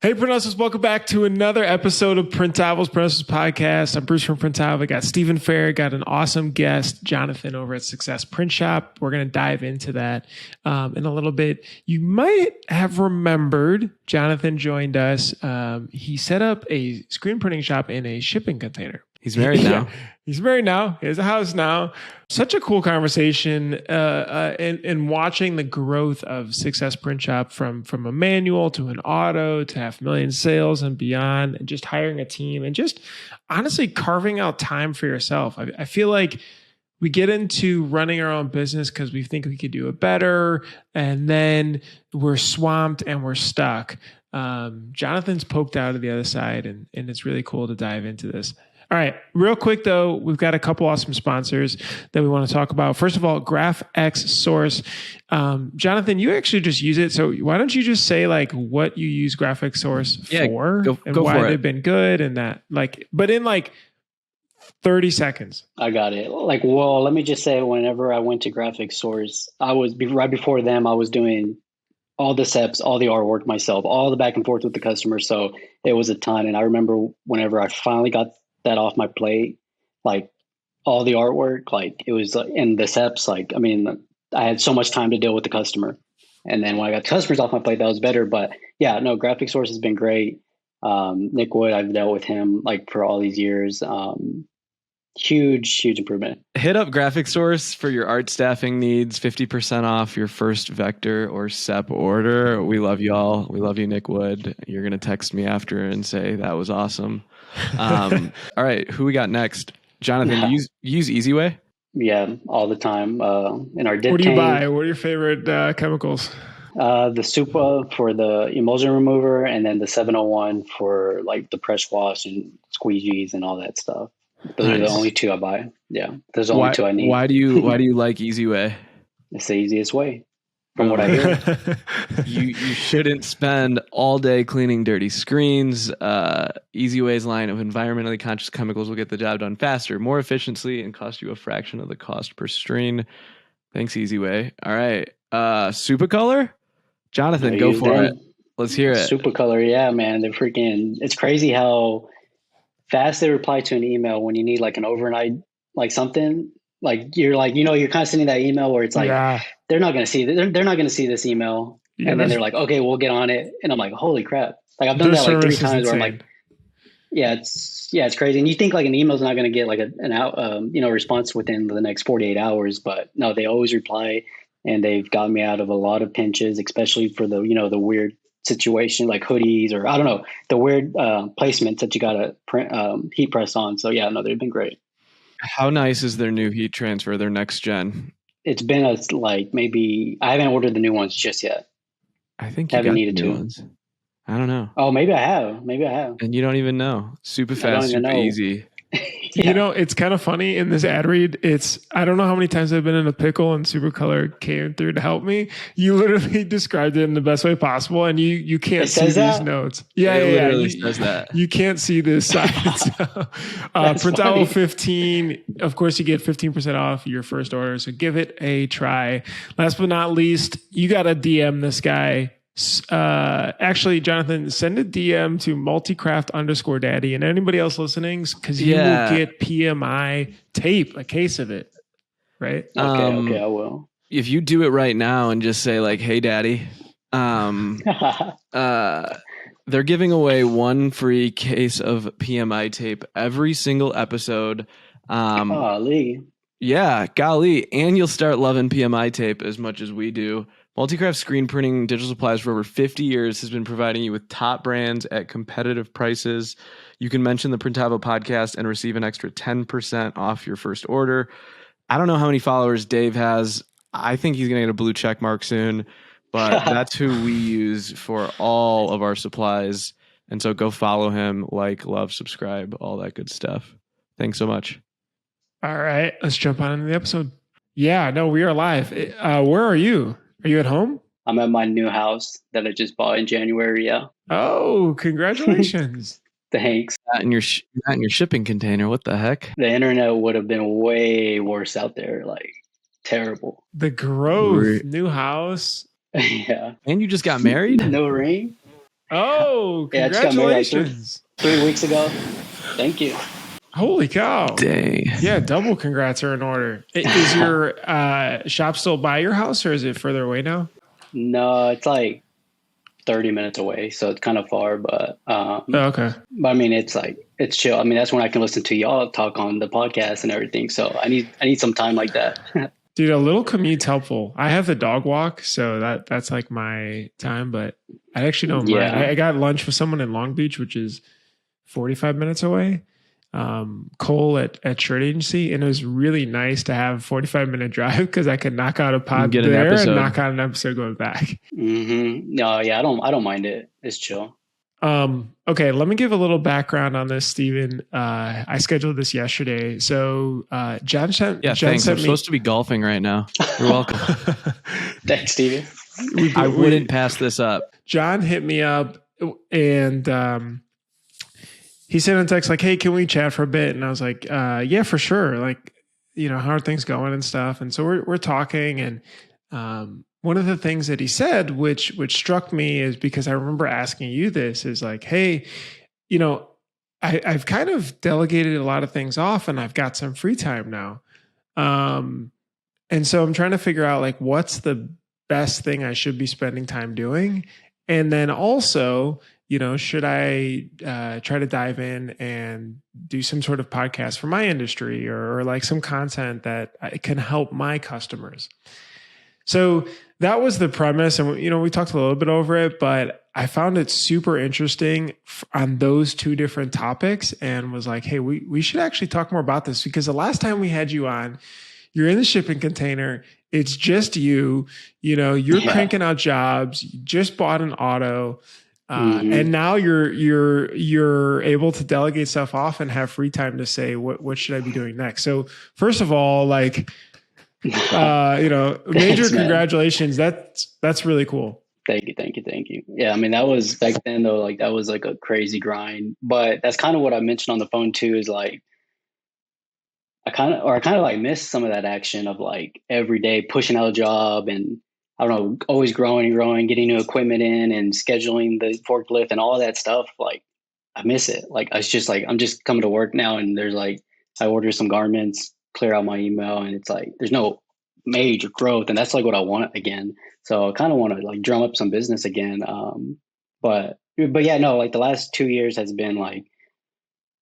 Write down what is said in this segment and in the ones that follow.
Hey, Printlife, welcome back to another episode of Printavo's podcast. I'm Bruce from Printavo. I got Stephen Farag, got an awesome guest, Johnathan over at Success Print Shop. We're going to dive into that in a little bit. You might have remembered Johnathan joined us. He set up a screen printing shop in a shipping container. He's married now. He's married now. He has a house now. Such a cool conversation and watching the growth of Success Print Shop from a manual to an auto to 500,000 sales and beyond, and just hiring a team and just honestly carving out time for yourself. I feel like we get into running our own business because we think we could do it better, and then we're swamped and we're stuck. Johnathan's poked out of the other side, and it's really cool to dive into this. All right, real quick though, we've got a couple awesome sponsors that we want to talk about. First of all, GraphX Source. Johnathan, you actually just use it, so why don't you just say like what you use GraphX Source for, and go why for they've been good, and that but in 30 seconds. I got it. Let me just say, whenever I went to GraphX Source, right before them, I was doing all the steps, all the artwork myself, all the back and forth with the customer. So it was a ton. And I remember whenever I finally got that off my plate, all the artwork, it was in the steps, I had so much time to deal with the customer. And then when I got customers off my plate, that was better. But yeah, no, GraphX Source has been great. Nick Wood, I've dealt with him for all these years. Huge improvement. Hit up GraphX Source for your art staffing needs. 50% off your first vector or SEP order. We love y'all. We love you, Nick Wood. You're going to text me after and say that was awesome. All right, who we got next? Johnathan, you use EasyWay? Yeah, all the time. In our dip What do you tank, buy? What are your favorite chemicals? The Supa for the emulsion remover, and then the 701 for the press wash and squeegees and all that stuff. Those are the only two I buy. Yeah, those are the only two I need. Why do you like EasyWay? It's the easiest way, from what I hear. You shouldn't spend all day cleaning dirty screens. EasyWay's line of environmentally conscious chemicals will get the job done faster, more efficiently, and cost you a fraction of the cost per screen. Thanks, EasyWay. All right, Supercolor? Johnathan, go for it. Let's hear it. Supercolor, yeah, man. They're freaking. It's crazy how fast they reply to an email when you need an overnight something. You're kind of sending that email where it's they're not going to see they're not going to see this email, and then they're like, okay, we'll get on it, and I'm like, holy crap! I've done that 3 times where I'm it's crazy. And you think an email's not going to get an response within the next 48 hours, but no, they always reply, and they've got me out of a lot of pinches, especially for the the weird situation like hoodies, or I don't know, the weird placements that you got to print heat press on. So yeah, no, they've been great. How nice is their new heat transfer, their next gen? It's been maybe I haven't ordered the new ones just yet. I think you haven't needed new ones. I don't know. Oh, maybe I have. And you don't even know. Super fast, super easy. Yeah. It's kind of funny in this ad read. I don't know how many times I've been in a pickle and Supercolor came through to help me. You literally described it in the best way possible, and you can't see these notes. Yeah, it literally says that. You can't see this side. Printavo 15. Of course, you get 15% off your first order, so give it a try. Last but not least, you got to DM this guy. Actually, Johnathan, send a DM to multicraft_daddy and anybody else listening, because you will get PMI tape, a case of it, right? Okay, I will. If you do it right now and just say hey daddy, they're giving away one free case of PMI tape every single episode. Golly. Yeah, golly. And you'll start loving PMI tape as much as we do. Multicraft Screen Printing Digital Supplies for over 50 years has been providing you with top brands at competitive prices. You can mention the Printavo podcast and receive an extra 10% off your first order. I don't know how many followers Dave has. I think he's going to get a blue check mark soon, but that's who we use for all of our supplies. And so go follow him, love, subscribe, all that good stuff. Thanks so much. All right, let's jump on into the episode. Yeah, no, we are live. Where are you? Are you at home? I'm at my new house that I just bought in January. Yeah. Oh, congratulations. Thanks. Not in your shipping container. What the heck? The internet would have been way worse out there. Terrible. The growth, new house. Yeah. And you just got married? No ring. Oh, Yeah, I just got married like congratulations. 3 weeks ago. Thank you. Holy cow. Dang. Yeah, double congrats are in order. Is your shop still by your house or is it further away now? No, it's like 30 minutes away, so it's kind of far, Okay. but I mean, it's chill. I mean, that's when I can listen to y'all talk on the podcast and everything. So I need some time like that. Dude, a little commute's helpful. I have the dog walk, so that's like my time, but I actually don't mind. Yeah. I got lunch with someone in Long Beach, which is 45 minutes away. Cole at Shirt Agency, and it was really nice to have a 45-minute drive because I could knock out a pod there and knock out an episode going back. No, yeah, I don't mind it. It's chill. Okay, let me give a little background on this, Steven. I scheduled this yesterday. So John sent thanks. I'm supposed to be golfing right now. You're welcome. Thanks, Steven. I wouldn't pass this up. John hit me up and he sent a text like, hey, can we chat for a bit? And I was like, yeah, for sure. Like, how are things going and stuff? And so we're talking, and one of the things that he said, which struck me, is because I remember asking you this, is like, hey, I've kind of delegated a lot of things off and I've got some free time now. And so I'm trying to figure out like, what's the best thing I should be spending time doing? And then also, should I try to dive in and do some sort of podcast for my industry or like some content that can help my customers? So that was the premise. And, we talked a little bit over it, but I found it super interesting on those two different topics and was like, hey, we should actually talk more about this, because the last time we had you on, you're in the shipping container. It's just you're cranking out jobs. You just bought an auto. And now you're able to delegate stuff off and have free time to say, what should I be doing next? So first of all, like, major congratulations. That's really cool. Thank you. Yeah. I mean, that was back then though, like that was like a crazy grind, but that's kind of what I mentioned on the phone too, is like, I kind of like miss some of that action of like every day pushing out a job and I don't know, always growing, getting new equipment in and scheduling the forklift and all that stuff. Like I miss it. Like it's just like, I'm just coming to work now and there's like, I order some garments, clear out my email, and it's like, there's no major growth. And that's like what I want again. So I kind of want to like drum up some business again. But yeah, no, like the last 2 years has been like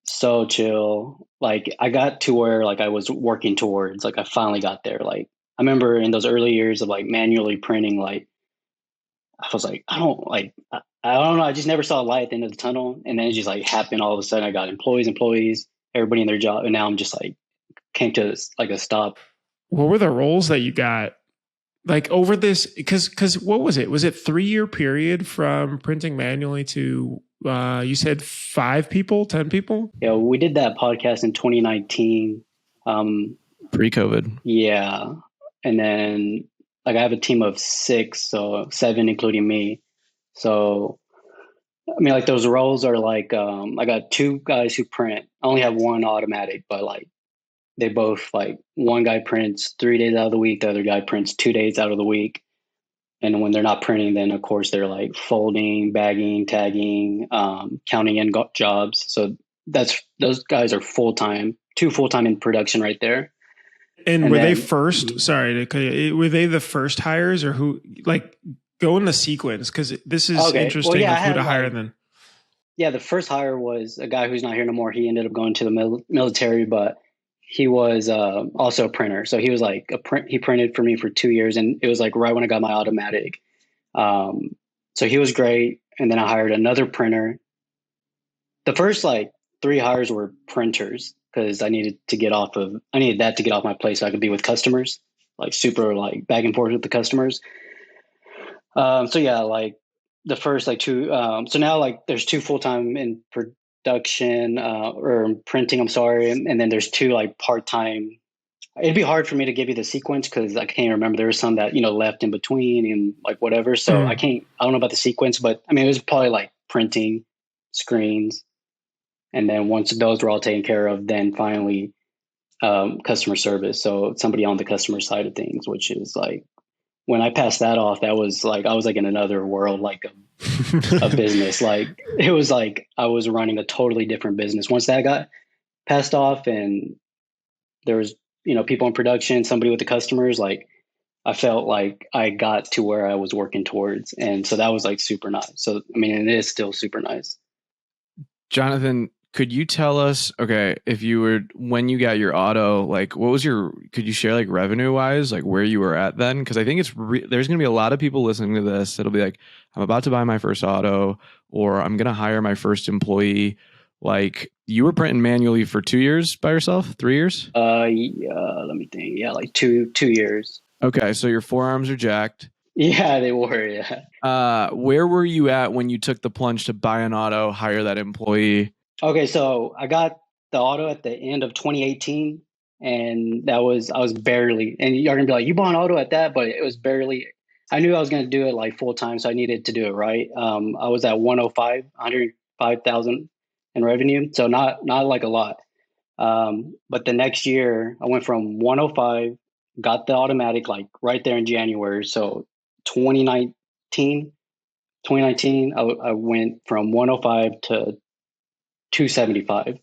so chill. Like I got to where like I was working towards, like I finally got there. Like I remember in those early years of like manually printing, like I was like, I don't know. I just never saw a light at the end of the tunnel. And then it just like happened all of a sudden. I got employees, everybody in their job. And now I'm just like, came to like a stop. What were the roles that you got like over this? Because what was it? Was it 3-year period from printing manually to, you said 5 people, 10 people? Yeah, we did that podcast in 2019. Pre-COVID. Yeah. And then like I have a team of 6, so 7, including me. So, I mean, like those roles are like, I got 2 guys who print. I only have 1 automatic, but like they both like one guy prints 3 days out of the week. The other guy prints 2 days out of the week. And when they're not printing, then of course they're like folding, bagging, tagging, counting in jobs. So those guys are full-time, 2 full-time in production right there. And were they first? Sorry, were they the first hires, or who? Like, go in the sequence, because this is interesting. Well, who to hire then? Yeah, the first hire was a guy who's not here no more. He ended up going to the military, but he was also a printer. So he was like he printed for me for 2 years, and it was like right when I got my automatic. So he was great, and then I hired another printer. The first like 3 hires were printers, because I needed that to get off my plate so I could be with customers, like super like back and forth with the customers. So yeah, like the first like 2, so now like there's 2 full-time in production, or printing, I'm sorry. And then there's 2 like part-time. It'd be hard for me to give you the sequence because I can't remember. There was some that, left in between and like whatever. So I don't know about the sequence, but I mean, it was probably like printing, screens. And then once those were all taken care of, then finally customer service. So somebody on the customer side of things, which is like when I passed that off, that was like, I was like in another world, like a business. Like it was like I was running a totally different business once that got passed off, and there was, people in production, somebody with the customers. Like I felt like I got to where I was working towards, and so that was like super nice. So I mean, it is still super nice. Johnathan, could you tell us, okay, if you were, when you got your auto, like what was could you share like revenue wise, like where you were at then? Cause I think there's going to be a lot of people listening to this. It'll be like, I'm about to buy my first auto, or I'm going to hire my first employee. You were printing manually for 2 years by yourself, 3 years? Yeah, let me think. Yeah, like 2 years. Okay. So your forearms are jacked. Yeah, they were. Yeah. Where were you at when you took the plunge to buy an auto, hire that employee? Okay, so I got the auto at the end of 2018, and I was barely. And you're gonna be like, you bought an auto at that, but it was barely. I knew I was gonna do it like full time, so I needed to do it right. I was at 105,000 in revenue, so not like a lot. But the next year, I went from 105, got the automatic like right there in January. So 2019, I went from 105 to 275,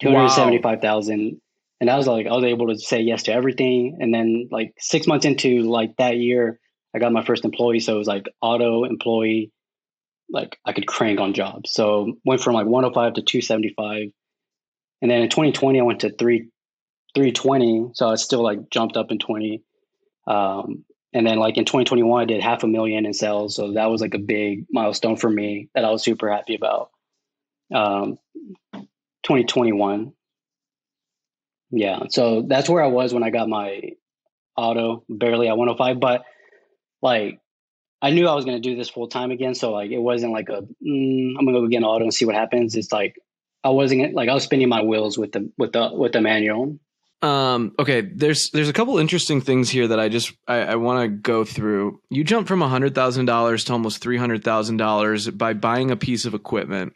Wow. 275,000. And I was like, I was able to say yes to everything. And then like 6 months into like that year, I got my first employee. So it was like auto employee, like I could crank on jobs. So went from like 105 to 275. And then in 2020, I went to 320. So I still like jumped up in 20. And then like in 2021, I did 500,000 in sales. So that was like a big milestone for me that I was super happy about. 2021. Yeah. So that's where I was when I got my auto, barely at 105. But like, I knew I was going to do this full time again. So like, it wasn't like I'm going to go get an auto and see what happens. It's like, I wasn't like, I was spinning my wheels with the manual. Okay, there's a couple interesting things here that I want to go through. You jumped from $100,000 to almost $300,000 by buying a piece of equipment.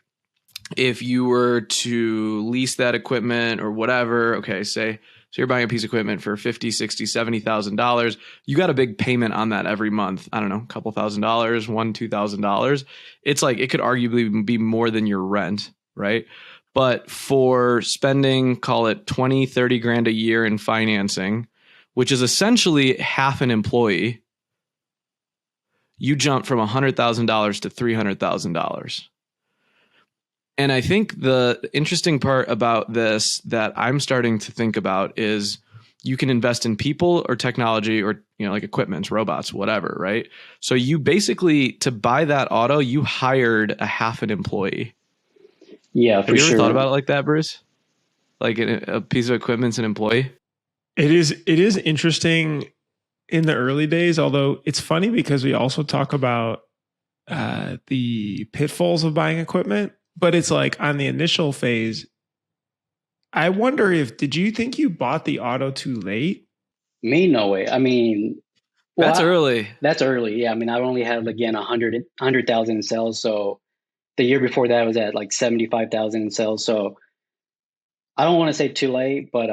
If you were to lease that equipment or whatever, okay, so you're buying a piece of equipment for $50,000, $60,000, $70,000. You got a big payment on that every month. I don't know, a couple $1,000s, $2,000. It's like it could arguably be more than your rent, right? But for spending, call it 20, 30 grand a year in financing, which is essentially half an employee, you jump from $100,000 to $300,000. And I think the interesting part about this that I'm starting to think about is you can invest in people or technology or, like equipment, robots, whatever, right? So you basically, to buy that auto, you hired a half an employee. Yeah, Have you ever thought about it like that, Bruce? Like a piece of equipment's an employee? It is interesting in the early days, although it's funny because we also talk about the pitfalls of buying equipment, but it's like on the initial phase, I wonder did you think you bought the auto too late? Me, no way. I mean, that's early. That's early. Yeah. I mean, I only had again 100,000 in sales. So the year before that I was at like 75,000 in sales. So I don't want to say too late, but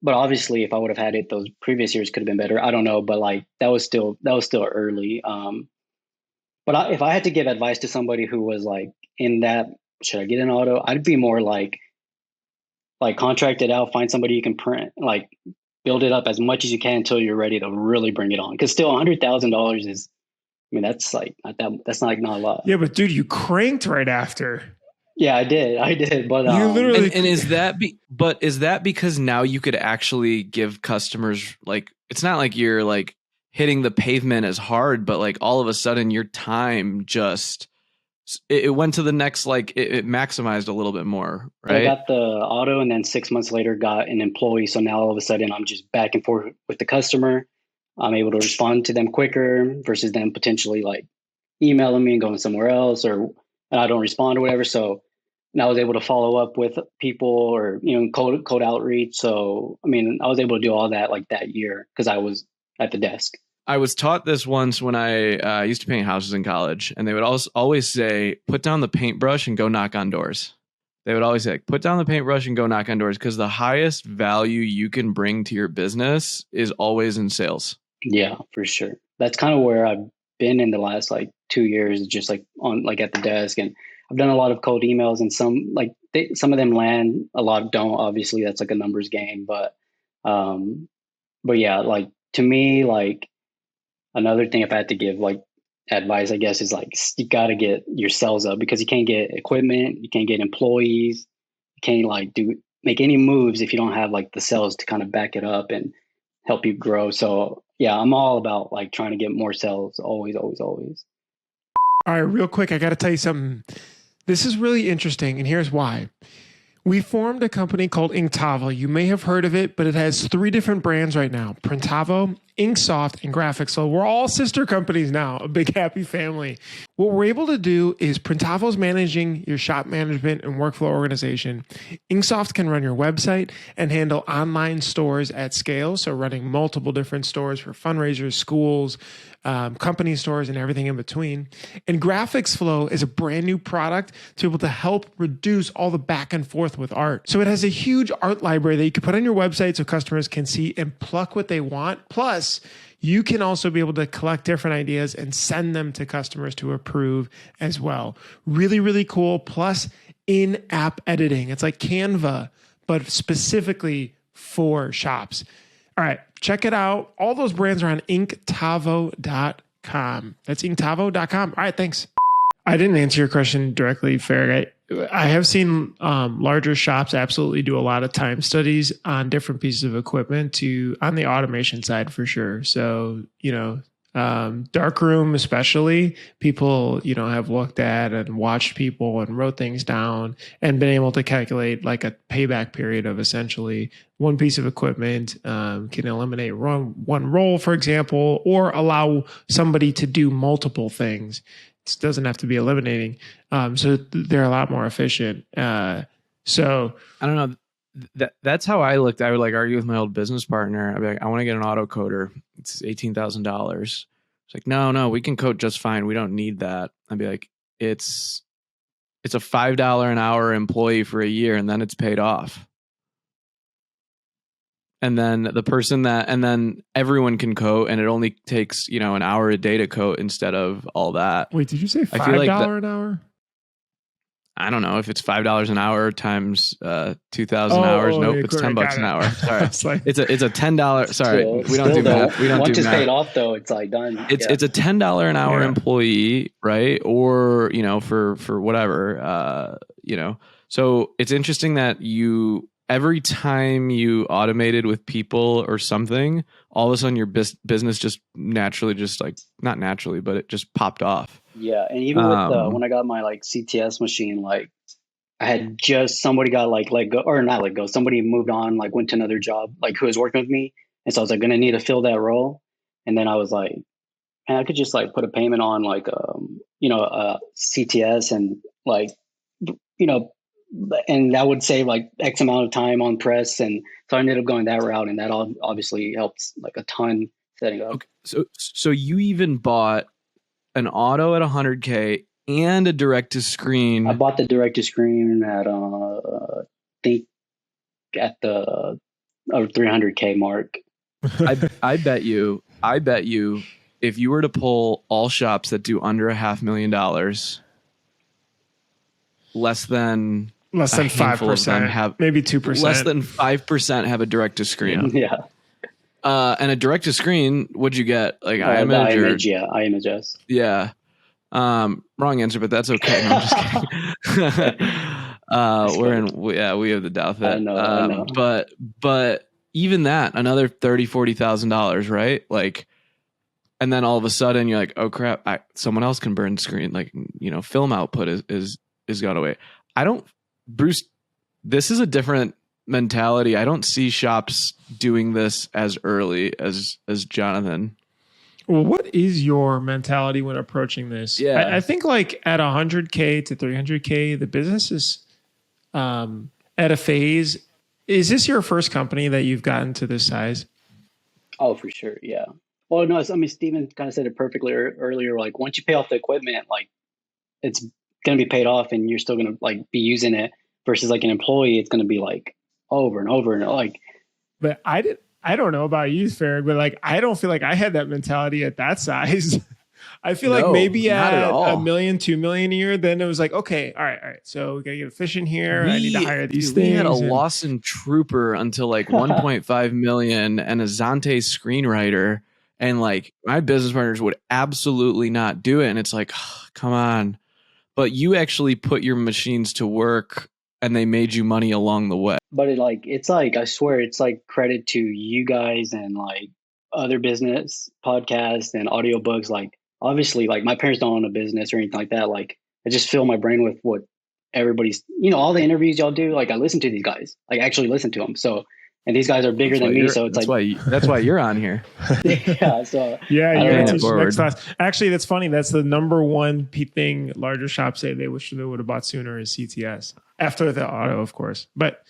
obviously if I would have had it, those previous years could have been better. I don't know, but like that was still early. But if I had to give advice to somebody who was like in that, should I get an auto? I'd be more like contract it out, find somebody you can print, like build it up as much as you can until you're ready to really bring it on. Because still $100,000 is, I mean, that's like not that, that's not like not a lot. Yeah, but dude, you cranked right after. Yeah, I did. But you literally, and is that because now you could actually give customers, like, it's not like you're like hitting the pavement as hard, but like all of a sudden your time just, it went to the next, like it maximized a little bit more, right? I got the auto, and then 6 months later got an employee. So now all of a sudden I'm just back and forth with the customer. I'm able to respond to them quicker versus them potentially like emailing me and going somewhere else, or and I don't respond or whatever. So now I was able to follow up with people or code outreach. So I mean, I was able to do all that like that year because I was at the desk. I was taught this once when I used to paint houses in college, and they would always say, put down the paintbrush and go knock on doors. They would always say, put down the paintbrush and go knock on doors, because the highest value you can bring to your business is always in sales. Yeah, for sure. That's kind of where I've been in the last like 2 years, just like on like at the desk, and I've done a lot of cold emails, and some of them land, a lot don't. Obviously, that's like a numbers game, um, but yeah, like to me, like another thing if I had to give like advice, I guess, is like you got to get your sales up because you can't get equipment, you can't get employees, you can't like do make any moves if you don't have like the sales to kind of back it up and help you grow. So yeah, I'm all about like trying to get more sales always, always, always. All right, real quick, I got to tell you something. This is really interesting, and here's why. We formed a company called Printavo. You may have heard of it, but it has 3 different brands right now: Printavo, Inksoft, and Graphics. So we're all sister companies now, a big happy family. What we're able to do is Printavo's managing your shop management and workflow organization. Inksoft can run your website and handle online stores at scale. So running multiple different stores for fundraisers, schools, company stores, and everything in between. And Graphics Flow is a brand new product to be able to help reduce all the back and forth with art. So it has a huge art library that you can put on your website so customers can see and pluck what they want. Plus, you can also be able to collect different ideas and send them to customers to approve as well. Really, really cool. Plus, in-app editing. It's like Canva, but specifically for shops. All right, check it out. All those brands are on inktavo.com. That's inktavo.com. All right, thanks. I didn't answer your question directly, Farag. I have seen larger shops absolutely do a lot of time studies on different pieces of equipment on the automation side for sure. So, darkroom especially, people, have looked at and watched people and wrote things down and been able to calculate like a payback period of essentially one piece of equipment can eliminate one roll, for example, or allow somebody to do multiple things. It doesn't have to be eliminating. So they're a lot more efficient. So I don't know. That's how I looked. I would like argue with my old business partner. I'd be like, I want to get an auto coder. It's $18,000. It's like, no, we can code just fine. We don't need that. I'd be like, it's a $5 an hour employee for a year, and then it's paid off. And then everyone can code, and it only takes, an hour a day to code instead of all that. Wait, did you say $5 an hour? I don't know if it's $5 an hour times 2,000 hours. Nope, it's $10 an hour. Sorry, it's a $10. Sorry, we don't do math. We don't Once do it's math. paid off, though, it's like done. It's a $10 an hour employee, right? Or for whatever, So it's interesting that every time you automated with people or something, all of a sudden your business just naturally, just like not naturally, but it just popped off. Yeah, and even with when I got my like CTS machine, like I had just somebody got like let go, or not let go. Somebody moved on, like went to another job, like who was working with me, and so I was like gonna need to fill that role. And then I was like, man, I could just like put a payment on like CTS and like and that would save like X amount of time on press, and so I ended up going that route, and that obviously helps like a ton setting up. Okay, so you even bought an auto at $100K and a direct to screen. I bought the direct to screen at I think at the 300K mark. I bet you if you were to pull all shops that do under $500,000, less than 5% have, maybe 2%. Less than 5% have a answer to screen. Yeah. And a direct to screen, what'd you get? Like iMage? Yeah, iMage. Yeah. Wrong answer, but that's okay. No, I'm just kidding. We have the doubt that. I know. But even that, another $30,000-$40,000, right? Like, and then all of a sudden you're like, oh crap, someone else can burn screen. Like, film output is gone away. Bruce, this is a different mentality. I don't see shops doing this as early as Johnathan. Well, what is your mentality when approaching this? Yeah. I think like at 100K to 300K, the business is at a phase. Is this your first company that you've gotten to this size? Oh, for sure. Yeah. Well, no, I mean, Steven kind of said it perfectly earlier. Like once you pay off the equipment, like it's going to be paid off and you're still going to like be using it versus like an employee. It's going to be like over and over and like. But I I don't know about you, Farag, but like, I don't feel like I had that mentality at that size. I feel like maybe not at at all. $1 million, $2 million a year, then it was like, okay, all right. So we got to get a fish in here. I need to hire these things. We had a Lawson Trooper until like 1.5 million and a Zante screenwriter. And like my business partners would absolutely not do it. And it's like, oh, come on. But you actually put your machines to work and they made you money along the way. But it's like, I swear, it's like credit to you guys and like other business podcasts and audiobooks. Like, obviously, like my parents don't own a business or anything like that. Like, I just fill my brain with what everybody's, all the interviews y'all do. Like, I listen to these guys, like actually listen to them. So, and these guys are bigger than me. So it's that's why you're on here. Yeah. So yeah, you're next class. Actually, that's funny. That's the number one thing larger shops say they wish they would have bought sooner is CTS after the auto, of course. But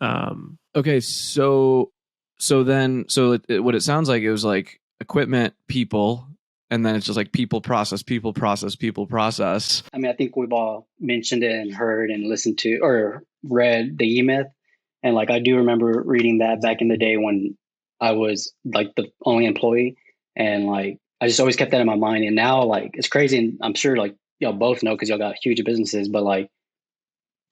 okay, so what it sounds like, it was like equipment, people, and then it's just like people, process. I mean, I think we've all mentioned it and heard and listened to or read the E-Myth. And like, I do remember reading that back in the day when I was like the only employee. And like, I just always kept that in my mind. And now like, it's crazy. And I'm sure like y'all both know, cause y'all got huge businesses, but like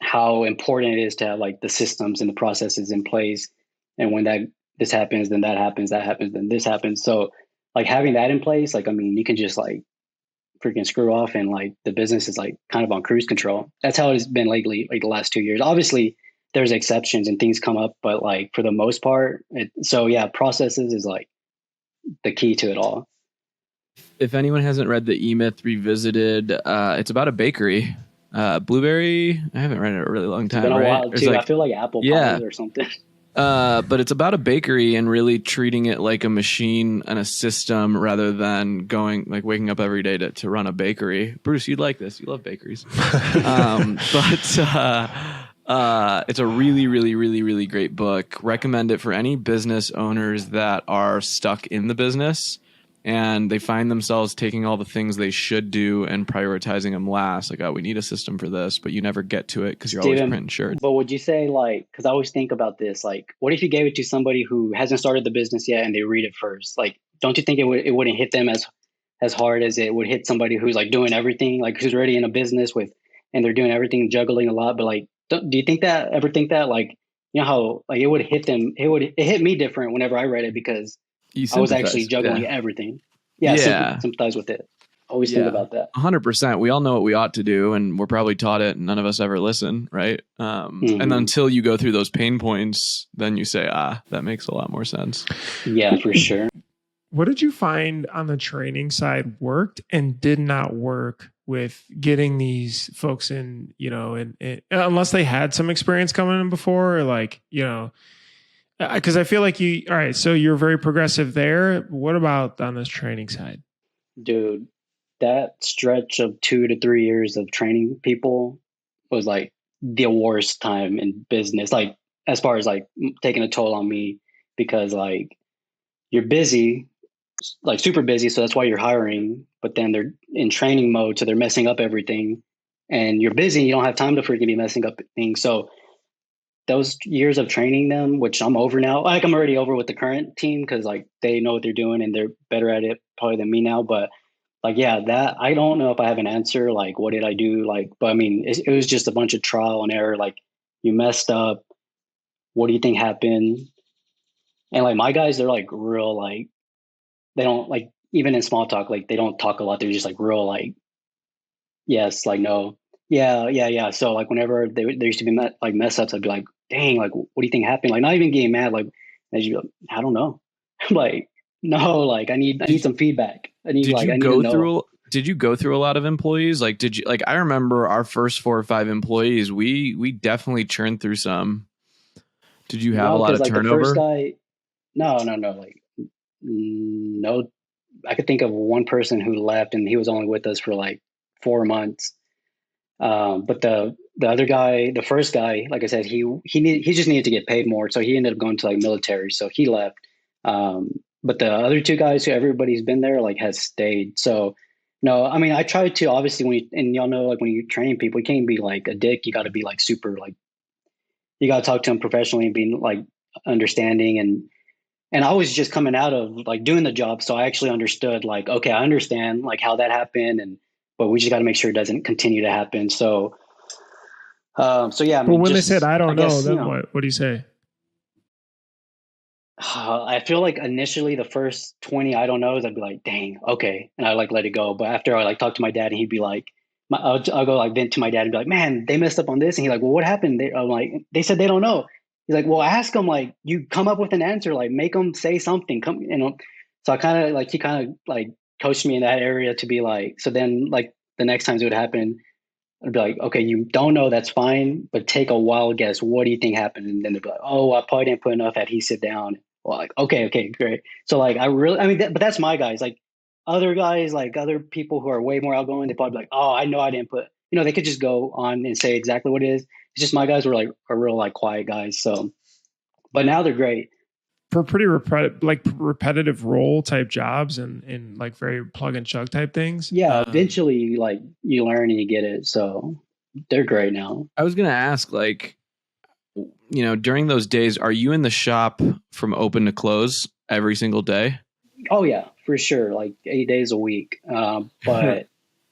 how important it is to have like the systems and the processes in place. And when this happens, then that happens, then this happens. So like having that in place, like, I mean, you can just like freaking screw off and like the business is like kind of on cruise control. That's how it's been lately, like the last 2 years. Obviously there's exceptions and things come up, but like for the most part, processes is like the key to it all. If anyone hasn't read the E-Myth Revisited, it's about a bakery. Blueberry, I haven't read it in a really long time. It's been a while too. Like, I feel like apple pie or something. But it's about a bakery and really treating it like a machine and a system rather than waking up every day to run a bakery. Bruce, you'd like this. You love bakeries. It's a really, really, really, really great book. Recommend it for any business owners that are stuck in the business and they find themselves taking all the things they should do and prioritizing them last. Like, oh, we need a system for this, but you never get to it because you're always printing shirts. But would you say, like, because I always think about this, like, what if you gave it to somebody who hasn't started the business yet and they read it first? Like, don't you think it wouldn't hit them as hard as it would hit somebody who's like doing everything, like who's already in a business and they're doing everything, juggling a lot, but like, do you think that like, you know how like it would hit them, it hit me different whenever I read it because I was actually juggling everything. Yeah. Sympathize with it. Always think about that. 100%. We all know what we ought to do, and we're probably taught it, and none of us ever listen, right? And until you go through those pain points, then you say, that makes a lot more sense. Yeah, for sure. What did you find on the training side worked and did not work with getting these folks in, unless they had some experience coming in before, or like, because I feel like all right, so you're very progressive there. What about on this training side? Dude, that stretch of 2 to 3 years of training people was like the worst time in business, like as far as like taking a toll on me, because like you're busy, like super busy. So that's why you're hiring, but then they're in training mode. So they're messing up everything and you're busy. You don't have time to freaking be messing up things. So those years of training them, which I'm over now, like I'm already over with the current team because like they know what they're doing and they're better at it probably than me now. But like, yeah, that I don't know if I have an answer. Like, what did I do? Like, but I mean, it was just a bunch of trial and error. Like, you messed up. What do you think happened? And like my guys, they're like real, like they don't like even in small talk, like they don't talk a lot. They're just like real, like yes, like no, yeah. So like whenever there used to be mess ups, I'd be like, dang, like what do you think happened? Like not even getting mad, like I'd be like, I don't know. Like no, like I need some feedback. Did you go through a lot of employees? Like I remember our first 4 or 5 employees, we definitely churned through some. Did you have a lot of turnover? The first guy, no. Like no, I could think of one person who left and he was only with us for like 4 months. But the other guy, the first guy, like I said, he just needed to get paid more. So he ended up going to like military. So he left. But the other 2 guys who everybody's been there, like has stayed. So no, I mean, I try to obviously and y'all know, like when you train people, you can't be like a dick. You got to be like super, like you got to talk to them professionally and be like understanding. And and I was just coming out of like doing the job. So I actually understood like, okay, I understand like how that happened, but we just got to make sure it doesn't continue to happen. So yeah, I But mean, when they just, said, I I don't know, guess, then what do you say? I feel like initially the first 20 I don't knows, I'd be like, dang, okay. And I like let it go. But after I like talk to my dad and he'd be like, I'll go like vent to my dad and be like, man, they messed up on this. And he's like, well, what happened? I'm like, they said they don't know. He's like, well, ask them, like, you come up with an answer, like make them say something. Come, you know. So he kind of like coached me in that area to be like, so then like the next times it would happen, I'd be like, okay, you don't know, that's fine, but take a wild guess. What do you think happened? And then they'd be like, oh, I probably didn't put enough adhesive down. Well, like, okay, great. So like, I mean, but that's my guys. Like other guys, like other people who are way more outgoing, they probably be like, oh, I know I didn't put, they could just go on and say exactly what it is. It's just my guys were like are real like quiet guys. So, but now they're great. For pretty repetitive role type jobs and like very plug and chug type things. Yeah, eventually like you learn and you get it. So they're great now. I was going to ask, like, during those days, are you in the shop from open to close every single day? Oh yeah, for sure. Like 8 days a week. But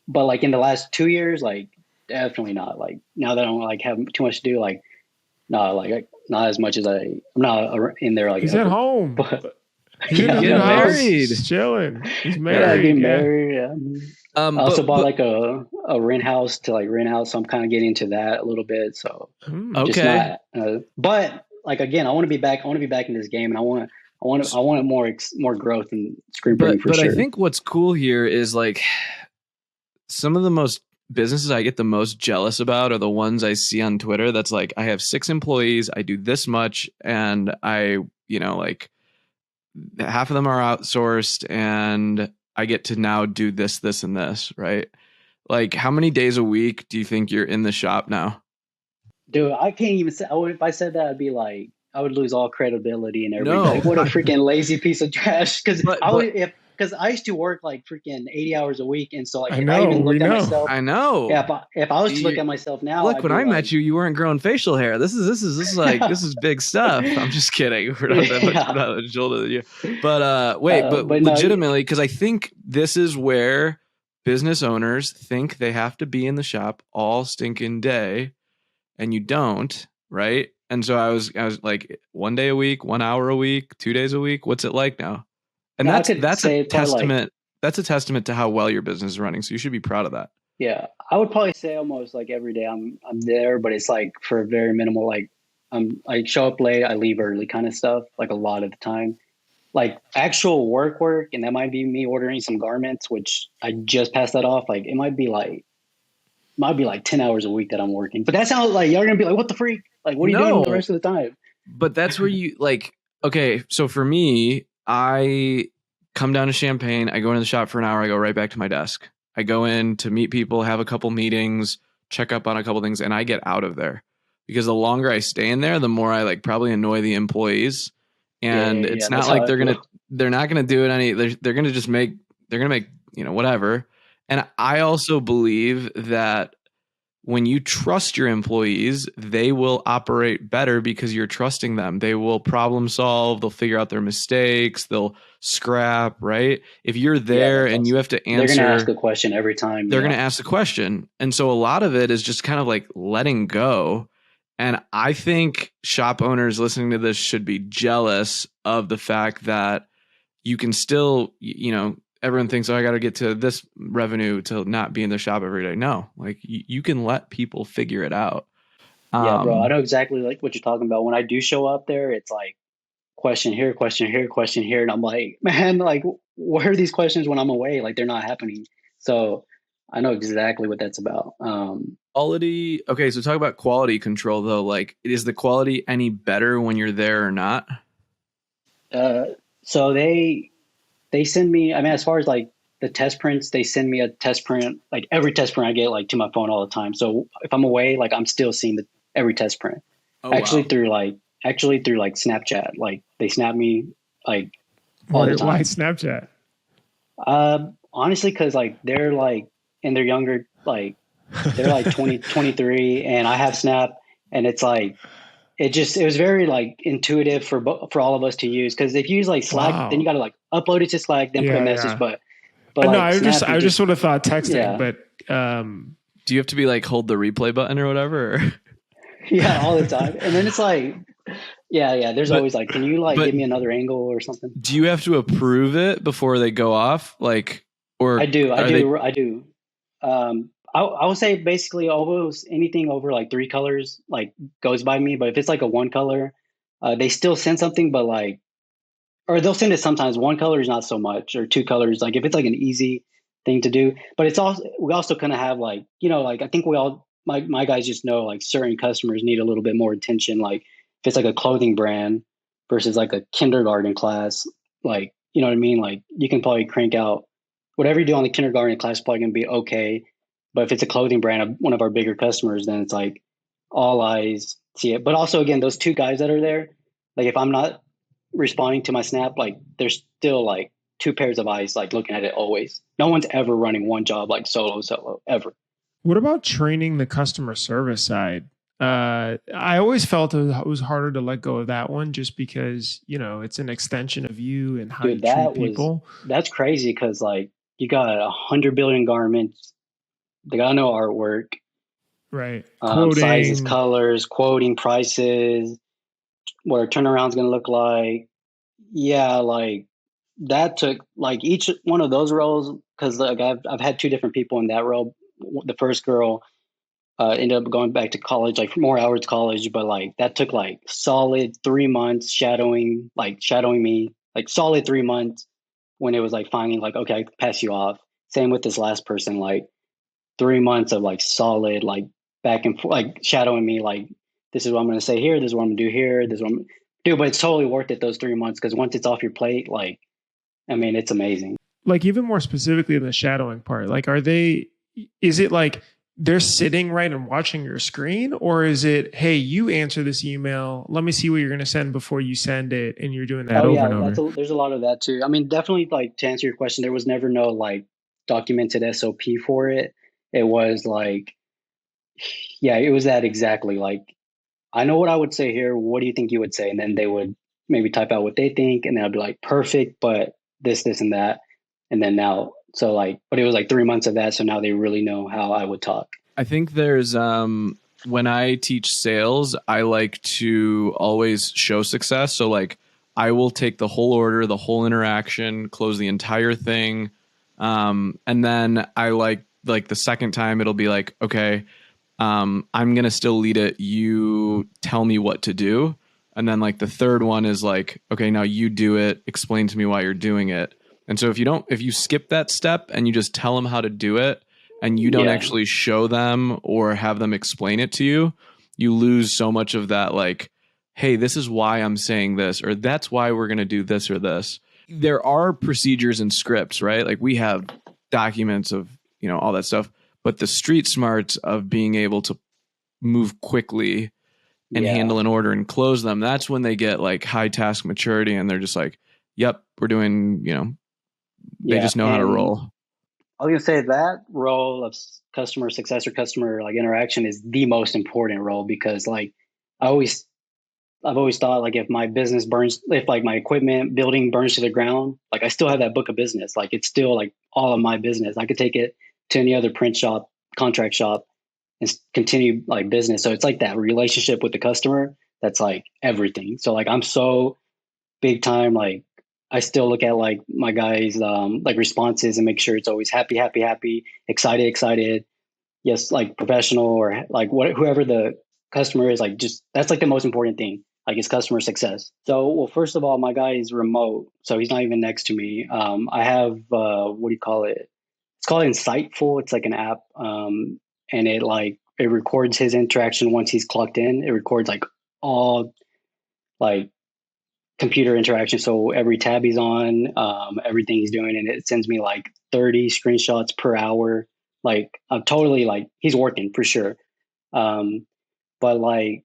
like in the last 2 years, like definitely not. Like now that I don't like have too much to do, like no, like not as much as I'm not in there. Like he's at home. But he's in his getting married. He's chilling. He's married. Yeah, getting married. Yeah. I also bought like a rent house to like rent out, so I'm kind of getting into that a little bit. So okay, but like again, I want to be back. I want to be back in this game, and I want more growth in screen printing for sure. But I think what's cool here is like some of the most businesses I get the most jealous about are the ones I see on Twitter. That's like, I have 6 employees, I do this much, and I, like half of them are outsourced, and I get to now do this, this, and this, right? Like, how many days a week do you think you're in the shop now? Dude, I can't even say. If I said that, I'd be like, I would lose all credibility and everything. Like, what a freaking lazy piece of trash. Because I used to work like freaking 80 hours a week, and so like if I even looked at myself, I know. Yeah, if I was to look at myself now, look, when I met you weren't growing facial hair. This is like this is big stuff. I'm just kidding. We're not that much older than you. But but legitimately, because I think this is where business owners think they have to be in the shop all stinking day, and you don't, right? And so I was like 1 day a week, 1 hour a week, 2 days a week. What's it like now? And that's a testament. That's a testament to how well your business is running. So you should be proud of that. Yeah, I would probably say almost like every day I'm there, but it's like for a very minimal. Like I show up late, I leave early, kind of stuff. Like a lot of the time, like actual work, and that might be me ordering some garments, which I just passed that off. Like it might be like 10 hours a week that I'm working. But that sounds like y'all are gonna be like, what the freak? Like, what are you doing the rest of the time? But that's where you like. Okay, so for me, I come down to Champaign, I go into the shop for an hour, I go right back to my desk. I go in to meet people, have a couple meetings, check up on a couple things, and I get out of there. Because the longer I stay in there, the more I like probably annoy the employees. And it's not like they're not gonna do it they're gonna make whatever. And I also believe that when you trust your employees, they will operate better because you're trusting them. They will problem solve. They'll figure out their mistakes. They'll scrap, right? If you're there and you have to answer, they're going to ask a question every time. They're going to ask the question. And so a lot of it is just kind of like letting go. And I think shop owners listening to this should be jealous of the fact that you can still, everyone thinks, oh, I got to get to this revenue to not be in the shop every day. No, like you can let people figure it out. Yeah, bro. I know exactly like what you're talking about. When I do show up there, it's like question here, question here, question here. And I'm like, man, like, where are these questions when I'm away? Like, they're not happening. So I know exactly what that's about. Quality. Okay. So talk about quality control though. Like, is the quality any better when you're there or not? So they send me, I mean, as far as like the test prints, they send me a test print, like every test print I get like to my phone all the time. So if I'm away, like I'm still seeing every test print through Snapchat. Like they snap me like all the time. Why Snapchat? Honestly, cause like they're like, and they're younger, like they're like 20, 23 and I have Snap and it's like, it was very like intuitive for all of us to use. Cause if you use like Slack, then you Wow. got to like upload it to Slack, then put a Yeah, message. yeah. But No, like Snap, you I just just, sort of thought texting, yeah, but Do you have to be like hold the replay button or whatever? Or- yeah, all the time. And then it's like, yeah. There's but always like, can you like but give me another angle or something? do you have to approve it before they go off? Like, or I are they? do, I do. I would say basically almost anything over like three colors like goes by me. But if it's like a one color, they still send something, but like, or they'll send it sometimes. One color is not so much, or two colors. Like if it's like an easy thing to do, but it's also we also kind of have like like I think we all my guys just know like certain customers need a little bit more attention. Like if it's like a clothing brand versus like a kindergarten class, like you know what I mean. Like you can probably crank out whatever you do on the kindergarten class, is probably gonna be okay. But if it's a clothing brand, one of our bigger customers, then it's like all eyes see it. But also again, those two guys that are there, like if I'm not responding to my snap, like there's still like two pairs of eyes like looking at it always. No one's ever running one job like solo ever. what about training the customer service side? I always felt it was harder to let go of that one just because, it's an extension of you and how you Dude, treat people. that's crazy because like you got 100 billion garments. They got no artwork, Right. sizes, Quoting. colors, quoting prices, what a turnaround's gonna look like. Yeah, like that took like each one of those roles because like I've had two different people in that role. The first girl ended up going back to college, like for more hours college, but like that took like solid 3 months shadowing me, like solid 3 months when it was like finally like, okay, I can pass you off. Same with this last person, like 3 months of like solid, like back and forth, like shadowing me, like this is what I'm going to say here, this is what I'm going to do here, this is what I'm do. But it's totally worth it those 3 months because once it's off your plate, like, I mean, it's amazing. Like even more specifically in the shadowing part, like is it like they're sitting right and watching your screen, or is it, hey, you answer this email, let me see what you're going to send before you send it, and you're doing that Oh over yeah, and over? there's a lot of that too. I mean, definitely like to answer your question, there was never no like documented SOP for it. It was like, yeah, it was that exactly. Like, I know what I would say here. What do you think you would say? And then they would maybe type out what they think, and then I'd be like, perfect, but this, and that. And then now, so like, but it was like 3 months of that. So now they really know how I would talk. I think there's when I teach sales, I like to always show success. So like I will take the whole order, the whole interaction, close the entire thing. And then I like the second time it'll be like, okay, I'm gonna still lead it. You tell me what to do. And then like the third one is like, okay, now you do it. Explain to me why you're doing it. And so if you skip that step and you just tell them how to do it, and you don't Yeah. actually show them or have them explain it to you, you lose so much of that, like, hey, this is why I'm saying this, or that's why we're going to do this or this. There are procedures and scripts, right? Like we have documents of, all that stuff, but the street smarts of being able to move quickly and Yeah. handle an order and close them, that's when they get like high task maturity and they're just like, yep, we're doing, they Yeah. just know how to And roll. I was gonna say that role of customer success or customer like interaction is the most important role because like I always I've always thought like if my business burns, if like my equipment building burns to the ground, like I still have that book of business. Like it's still like all of my business. I could take it to any other print shop, contract shop, and continue like business. So it's like that relationship with the customer that's like everything. So like I'm so big time like I still look at like my guys like responses and make sure it's always happy, happy, happy, excited, excited. Yes, like professional or like whoever the customer is, like just that's like the most important thing. Like it's customer success. So well, first of all, my guy is remote, so he's not even next to me. I have what do you call it? It's called Insightful. It's like an app, and it records his interaction once he's clocked in. It records like all like computer interaction. So every tab he's on, everything he's doing, and it sends me like 30 screenshots per hour. Like I'm totally like he's working for sure. Um, but like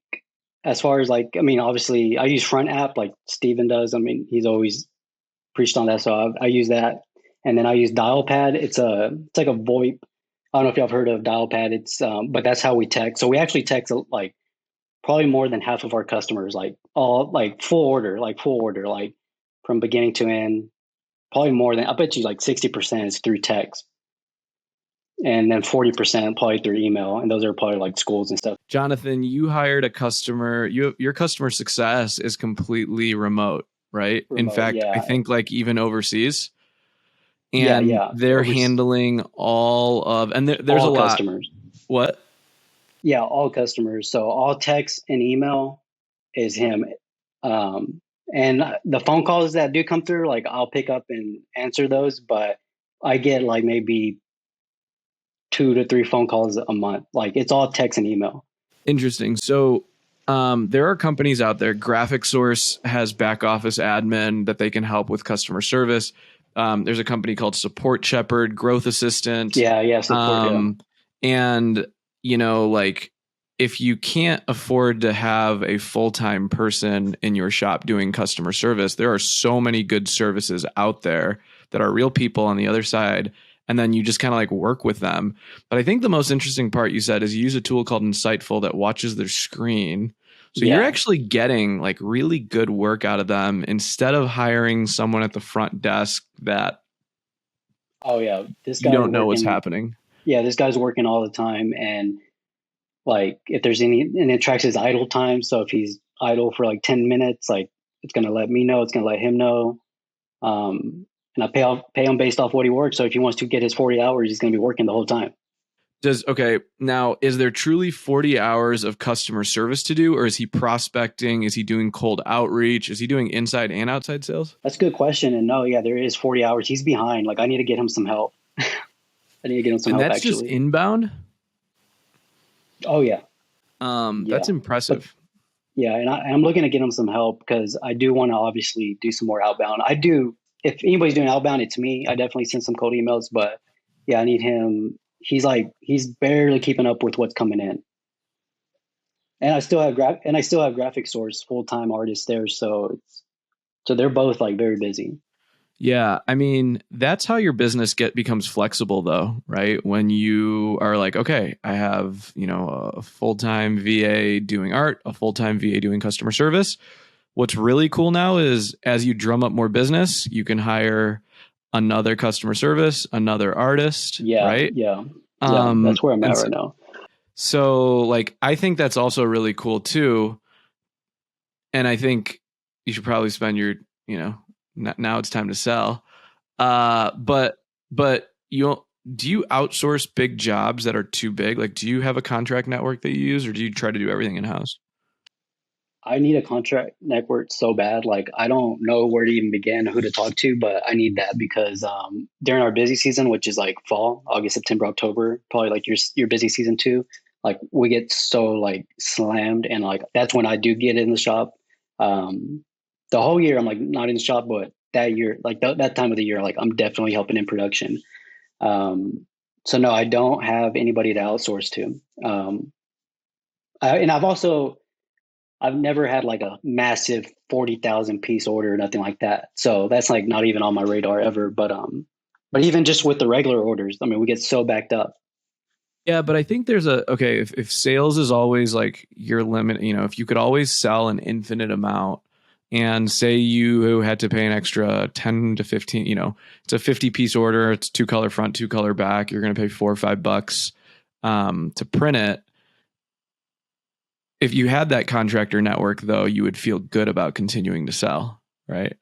as far as like, I mean, obviously I use Front App like Steven does. I mean, he's always preached on that, so I use that, and then I use Dialpad. It's like a VoIP. I don't know if y'all have heard of Dialpad. It's but that's how we text. So we actually text like probably more than half of our customers, like all like full order, like from beginning to end, probably more than, I bet you like 60% is through text. And then 40% probably through email. And those are probably like schools and stuff. Johnathan, you hired a customer, your customer success is completely remote, right? In fact, I think like even overseas. And they're handling all of, and there's all a lot. Customers. What? Yeah, all customers. So all text and email is him. And the phone calls that do come through, like I'll pick up and answer those, but I get like maybe 2 to 3 phone calls a month. Like it's all text and email. Interesting. So there are companies out there. Graphic Source has back office admin that they can help with customer service. There's a company called Support Shepherd, Growth Assistant. Support. And you know, like if you can't afford to have a full-time person in your shop doing customer service, there are so many good services out there that are real people on the other side. And then you just kind of like work with them. But I think the most interesting part you said is you use a tool called Insightful that watches their screen. So you're actually getting like really good work out of them instead of hiring someone at the front desk that this guy you don't know what's happening. Yeah, this guy's working all the time, and like if there's and it tracks his idle time. So if he's idle for like 10 minutes, like it's gonna let me know, it's gonna let him know. And I pay him based off what he works. So if he wants to get his 40 hours, he's gonna be working the whole time. Now, is there truly 40 hours of customer service to do, or is he prospecting? Is he doing cold outreach? Is he doing inside and outside sales? That's a good question. And no, there is 40 hours. He's behind. Like I need to get him some help. And that's just inbound? Oh, yeah. That's impressive. And I'm looking to get him some help because I do want to obviously do some more outbound. I do. If anybody's doing outbound, it's me. I definitely send some cold emails, but I need him. He's barely keeping up with what's coming in. And I still have Graphic Source full-time artists there. So they're both like very busy. Yeah, I mean, that's how your business becomes flexible though, right? When you are like, okay, I have, a full-time VA doing art, a full-time VA doing customer service. What's really cool now is as you drum up more business, you can hire another customer service, another artist, right? Yeah. That's where I'm at right now. So like, I think that's also really cool too. And I think you should probably spend your, now it's time to sell. But do you outsource big jobs that are too big? Like, do you have a contract network that you use, or do you try to do everything in house? I need a contract network so bad. Like, I don't know where to even begin, who to talk to, but I need that because during our busy season, which is like fall, August, September, October, probably like your busy season too. Like we get so like slammed, and like that's when I do get in the shop. The whole year I'm like not in the shop, but that year, like that time of the year, like I'm definitely helping in production. So no, I don't have anybody to outsource to. I've never had like a massive 40,000 piece order or nothing like that. So that's like not even on my radar ever. But even just with the regular orders, I mean, we get so backed up. Yeah, but I think there's if sales is always like your limit, if you could always sell an infinite amount and say you had to pay an extra 10 to 15, it's a 50 piece order, it's 2 color front, 2 color back, you're going to pay $4 or $5 to print it. If you had that contractor network though, you would feel good about continuing to sell, right?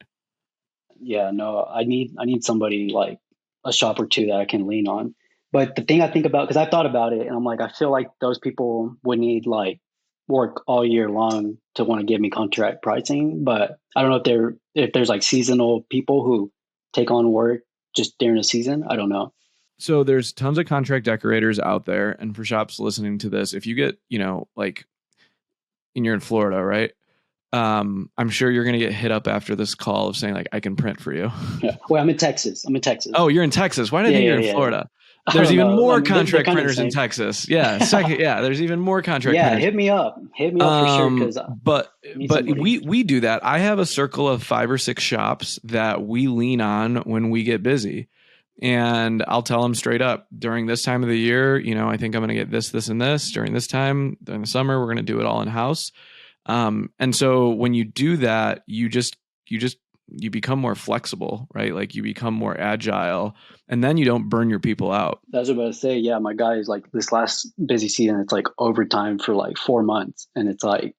Yeah, no, I need somebody like a shop or two that I can lean on. But the thing I think about, because I thought about it and I'm like, I feel like those people would need like work all year long to want to give me contract pricing. But I don't know if there's like seasonal people who take on work just during the season. I don't know. So there's tons of contract decorators out there. And for shops listening to this, if you get, like, and you're in Florida, right? I'm sure you're going to get hit up after this call of saying like, I can print for you. Yeah. Well, I'm in Texas. Oh, you're in Texas. Why did I think you're in Florida? There's even more contract printers in Texas. Yeah. There's even more contract printers. Hit me up for sure. But we do that. I have a circle of 5 or 6 shops that we lean on when we get busy. And I'll tell them straight up during this time of the year, I think I'm going to get this, this, and this during this time. During the summer, we're going to do it all in house. And so when you do that, you become more flexible, right? Like you become more agile, and then you don't burn your people out. That's what I was about to say. Yeah, my guys, like this last busy season, it's like overtime for like 4 months, and it's like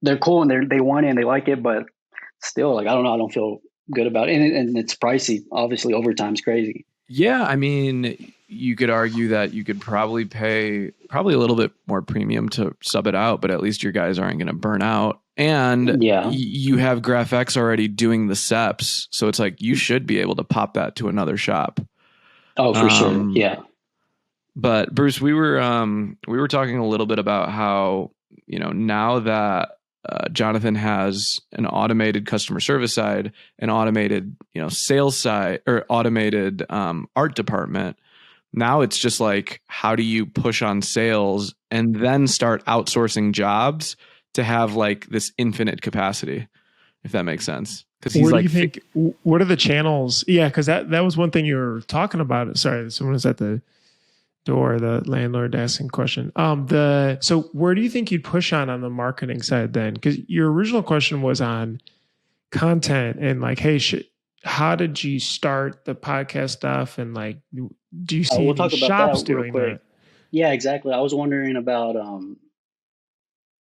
they're cool and they want it and they like it, but still, like I don't know, I don't feel good about it, and it's pricey. Obviously, overtime's crazy. Yeah, I mean, you could argue that you could probably pay a little bit more premium to sub it out, but at least your guys aren't going to burn out. And you have GraphX already doing the SEPs, so it's like you should be able to pop that to another shop. Oh, for sure. Yeah. But Bruce, we were talking a little bit about how, now that Johnathan has an automated customer service side, an automated, sales side, or automated art department. Now it's just like, how do you push on sales and then start outsourcing jobs to have like this infinite capacity, if that makes sense? Because he's do you think? What are the channels? Yeah, because that was one thing you were talking about. Sorry, someone was at the door, the landlord asking a question. So where do you think you'd push on the marketing side then? Because your original question was on content and like, hey, how did you start the podcast stuff? And like, do you see any shops doing that? Yeah, exactly. I was wondering about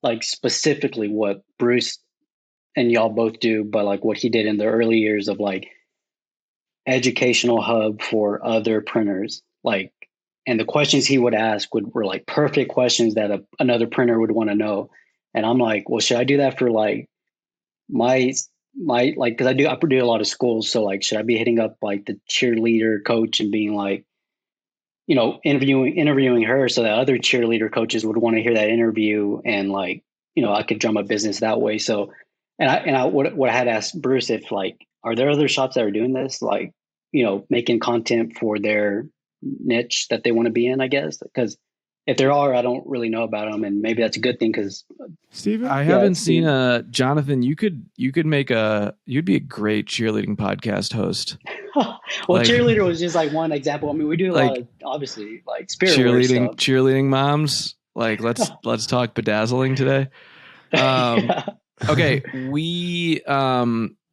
like specifically what Bruce and y'all both do, but like what he did in the early years of like educational hub for other printers, like. And the questions he would ask were like perfect questions that another printer would want to know. And I'm like, well, should I do that for like my like, because I do a lot of schools. So like, should I be hitting up like the cheerleader coach and being like, interviewing her so that other cheerleader coaches would want to hear that interview, and like, I could drum a business that way. So, what I had asked Bruce, if like, are there other shops that are doing this, like, making content for their niche that they want to be in, I guess, because if there are, I don't really know about them, and maybe that's a good thing. Because Steven, I haven't seen Johnathan. You'd be a great cheerleading podcast host. Well, like, cheerleader was just like one example. I mean, we do a lot of, obviously, like spirit cheerleading moms. Like let's talk bedazzling today. Okay, we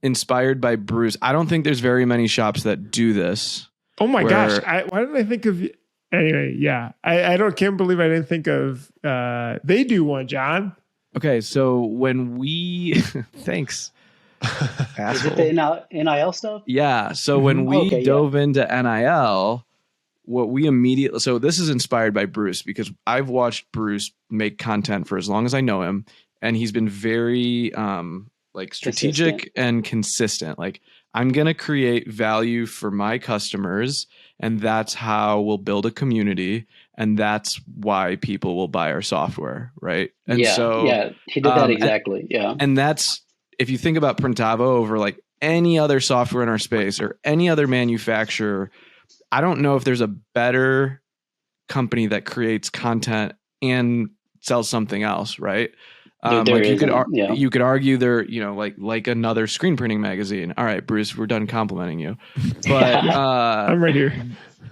inspired by Bruce. I don't think there's very many shops that do this. Oh my gosh! Why didn't I think of? Anyway, yeah, I can't believe I didn't think of. They do one, John. Okay, so when we thanks. Is it the NIL stuff? Yeah. So when we dove into NIL, what we immediately, so this is inspired by Bruce, because I've watched Bruce make content for as long as I know him, and he's been very like strategic and consistent. Like, I'm going to create value for my customers, and that's how we'll build a community, and that's why people will buy our software, right? And he did that exactly. And that's, if you think about Printavo over like any other software in our space or any other manufacturer, I don't know if there's a better company that creates content and sells something else, right? Like you could argue they're, like another screen printing magazine. All right, Bruce, we're done complimenting you. But I'm right here.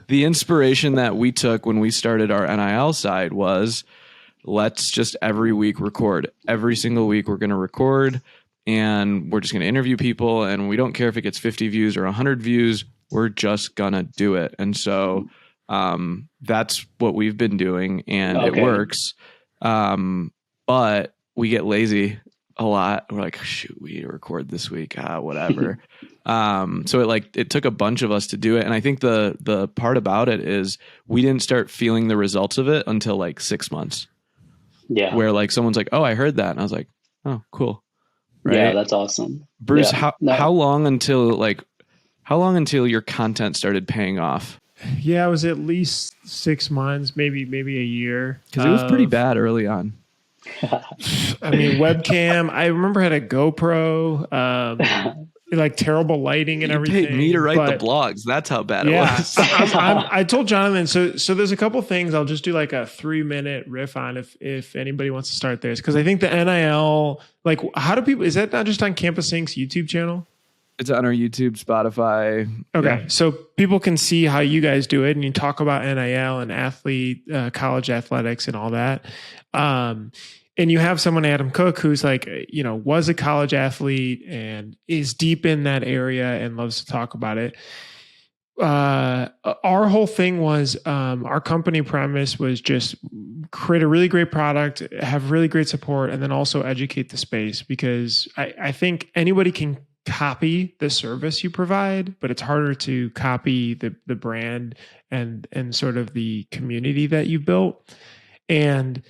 The inspiration that we took when we started our NIL side was, let's just every week record. Every single week we're going to record, and we're just going to interview people, and we don't care if it gets 50 views or 100 views. We're just going to do it. And so that's what we've been doing, and it works. But we get lazy a lot. We're like, shoot, we need to record this week, whatever. So it took a bunch of us to do it. And I think the part about it is we didn't start feeling the results of it until like 6 months. Yeah. Where like someone's like, oh, I heard that. And I was like, oh, cool. Right? Yeah, that's awesome. Bruce, how long until your content started paying off? Yeah, it was at least 6 months, maybe a year. Because it was pretty bad early on. I mean, webcam. I remember I had a GoPro, like terrible lighting and everything. You paid me to write the blogs. That's how bad it was. I told Johnathan. So there's a couple things I'll just do like a 3-minute riff on if anybody wants to start this, because I think the NIL, like, how do people? Is that not just on Campus Inc.'s YouTube channel? It's on our YouTube, Spotify. Okay. So people can see how you guys do it, and you talk about NIL and college athletics and all that. And you have someone, Adam Cook, who's like, was a college athlete and is deep in that area and loves to talk about it. Our whole thing was, our company premise was just create a really great product, have really great support, and then also educate the space, because I think anybody can copy the service you provide, but it's harder to copy the brand and sort of the community that you've built. And,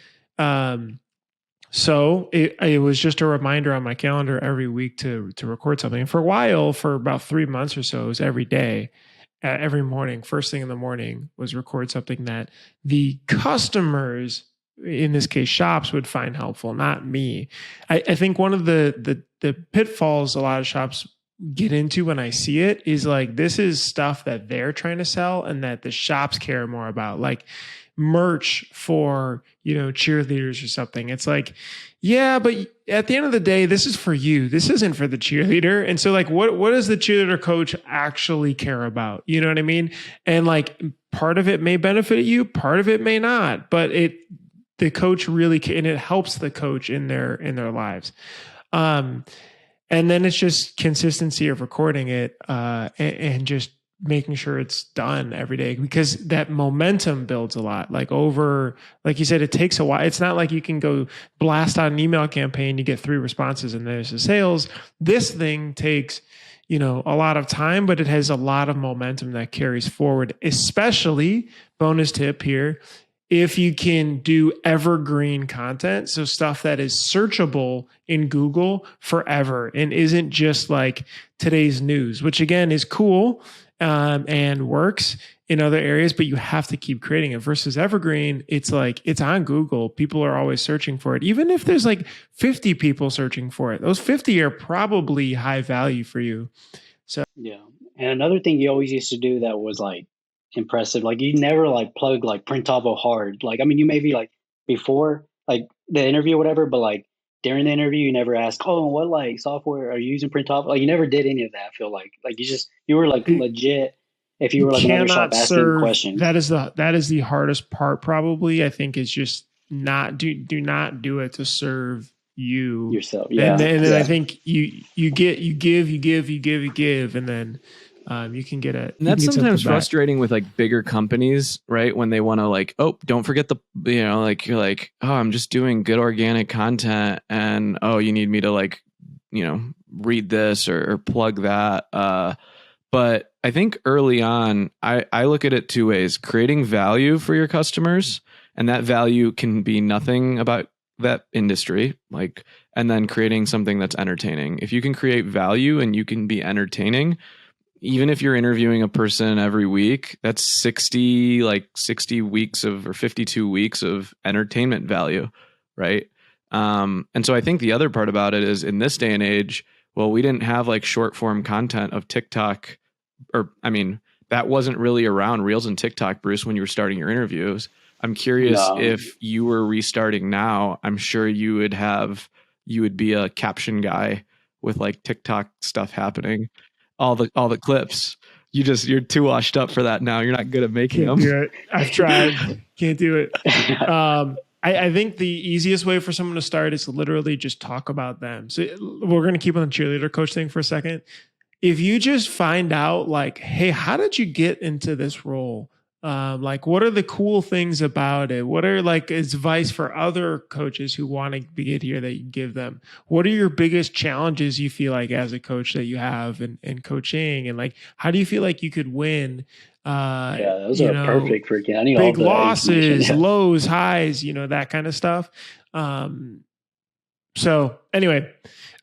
so it was just a reminder on my calendar every week to record something. And for a while, for about 3 months or so, it was every day. Every morning, first thing in the morning, was record something that the customers, in this case shops, would find helpful, not me. I think one of the pitfalls a lot of shops get into when I see it is like, this is stuff that they're trying to sell and that the shops care more about, like merch for, cheerleaders or something. It's like, yeah, but at the end of the day, this is for you. This isn't for the cheerleader. And so like, what does the cheerleader coach actually care about? You know what I mean? And like, part of it may benefit you, part of it may not, but the coach really can, and it helps the coach in their lives. And then it's just consistency of recording it, and just making sure it's done every day, because that momentum builds a lot. Like you said, it takes a while. It's not like you can go blast out an email campaign, you get 3 responses and there's the sales. This thing takes, a lot of time, but it has a lot of momentum that carries forward, especially, bonus tip here, if you can do evergreen content. So stuff that is searchable in Google forever and isn't just like today's news, which again is cool, and works in other areas, but you have to keep creating it. Versus evergreen, it's like, it's on Google. People are always searching for it. Even if there's like 50 people searching for it, those 50 are probably high value for you. So yeah. And another thing you always used to do that was like impressive, like you never like plug like Printavo hard. Like, I mean, you maybe like before like the interview or whatever, but like during the interview, you never asked, oh, what like software are you using Printavo? Like you never did any of that. I feel like you were like legit. If you were like another shop asking questions, that is the hardest part. Probably, I think, is just do not do it to serve you yourself. Yeah, and then I think you give, and then you can get it. And that's sometimes frustrating with like bigger companies, right? When they want to like, oh, don't forget like you're like, oh, I'm just doing good organic content, and oh, you need me to like, read this or plug that. But I think early on, I look at it 2 ways: creating value for your customers, and that value can be nothing about that industry, like, and then creating something that's entertaining. If you can create value and you can be entertaining, even if you're interviewing a person every week, that's 60 weeks or 52 weeks of entertainment value, right? And so I think the other part about it is, in this day and age, well, we didn't have like short form content of TikTok, that wasn't really around, Reels and TikTok, Bruce, when you were starting your interviews. I'm curious if you were restarting now, I'm sure you would be a caption guy with like TikTok stuff happening. All the clips. You're too washed up for that now. You're not good at making them. Do it. I've tried. Can't do it. I think the easiest way for someone to start is to literally just talk about them. So we're going to keep on the cheerleader coach thing for a second. If you just find out like, hey, how did you get into this role? Like, what are the cool things about it? What are like advice for other coaches who want to get here that you give them? What are your biggest challenges you feel like as a coach that you have in coaching? And like, how do you feel like you could win? Those are perfect for getting big losses, lows, highs, that kind of stuff. So anyway,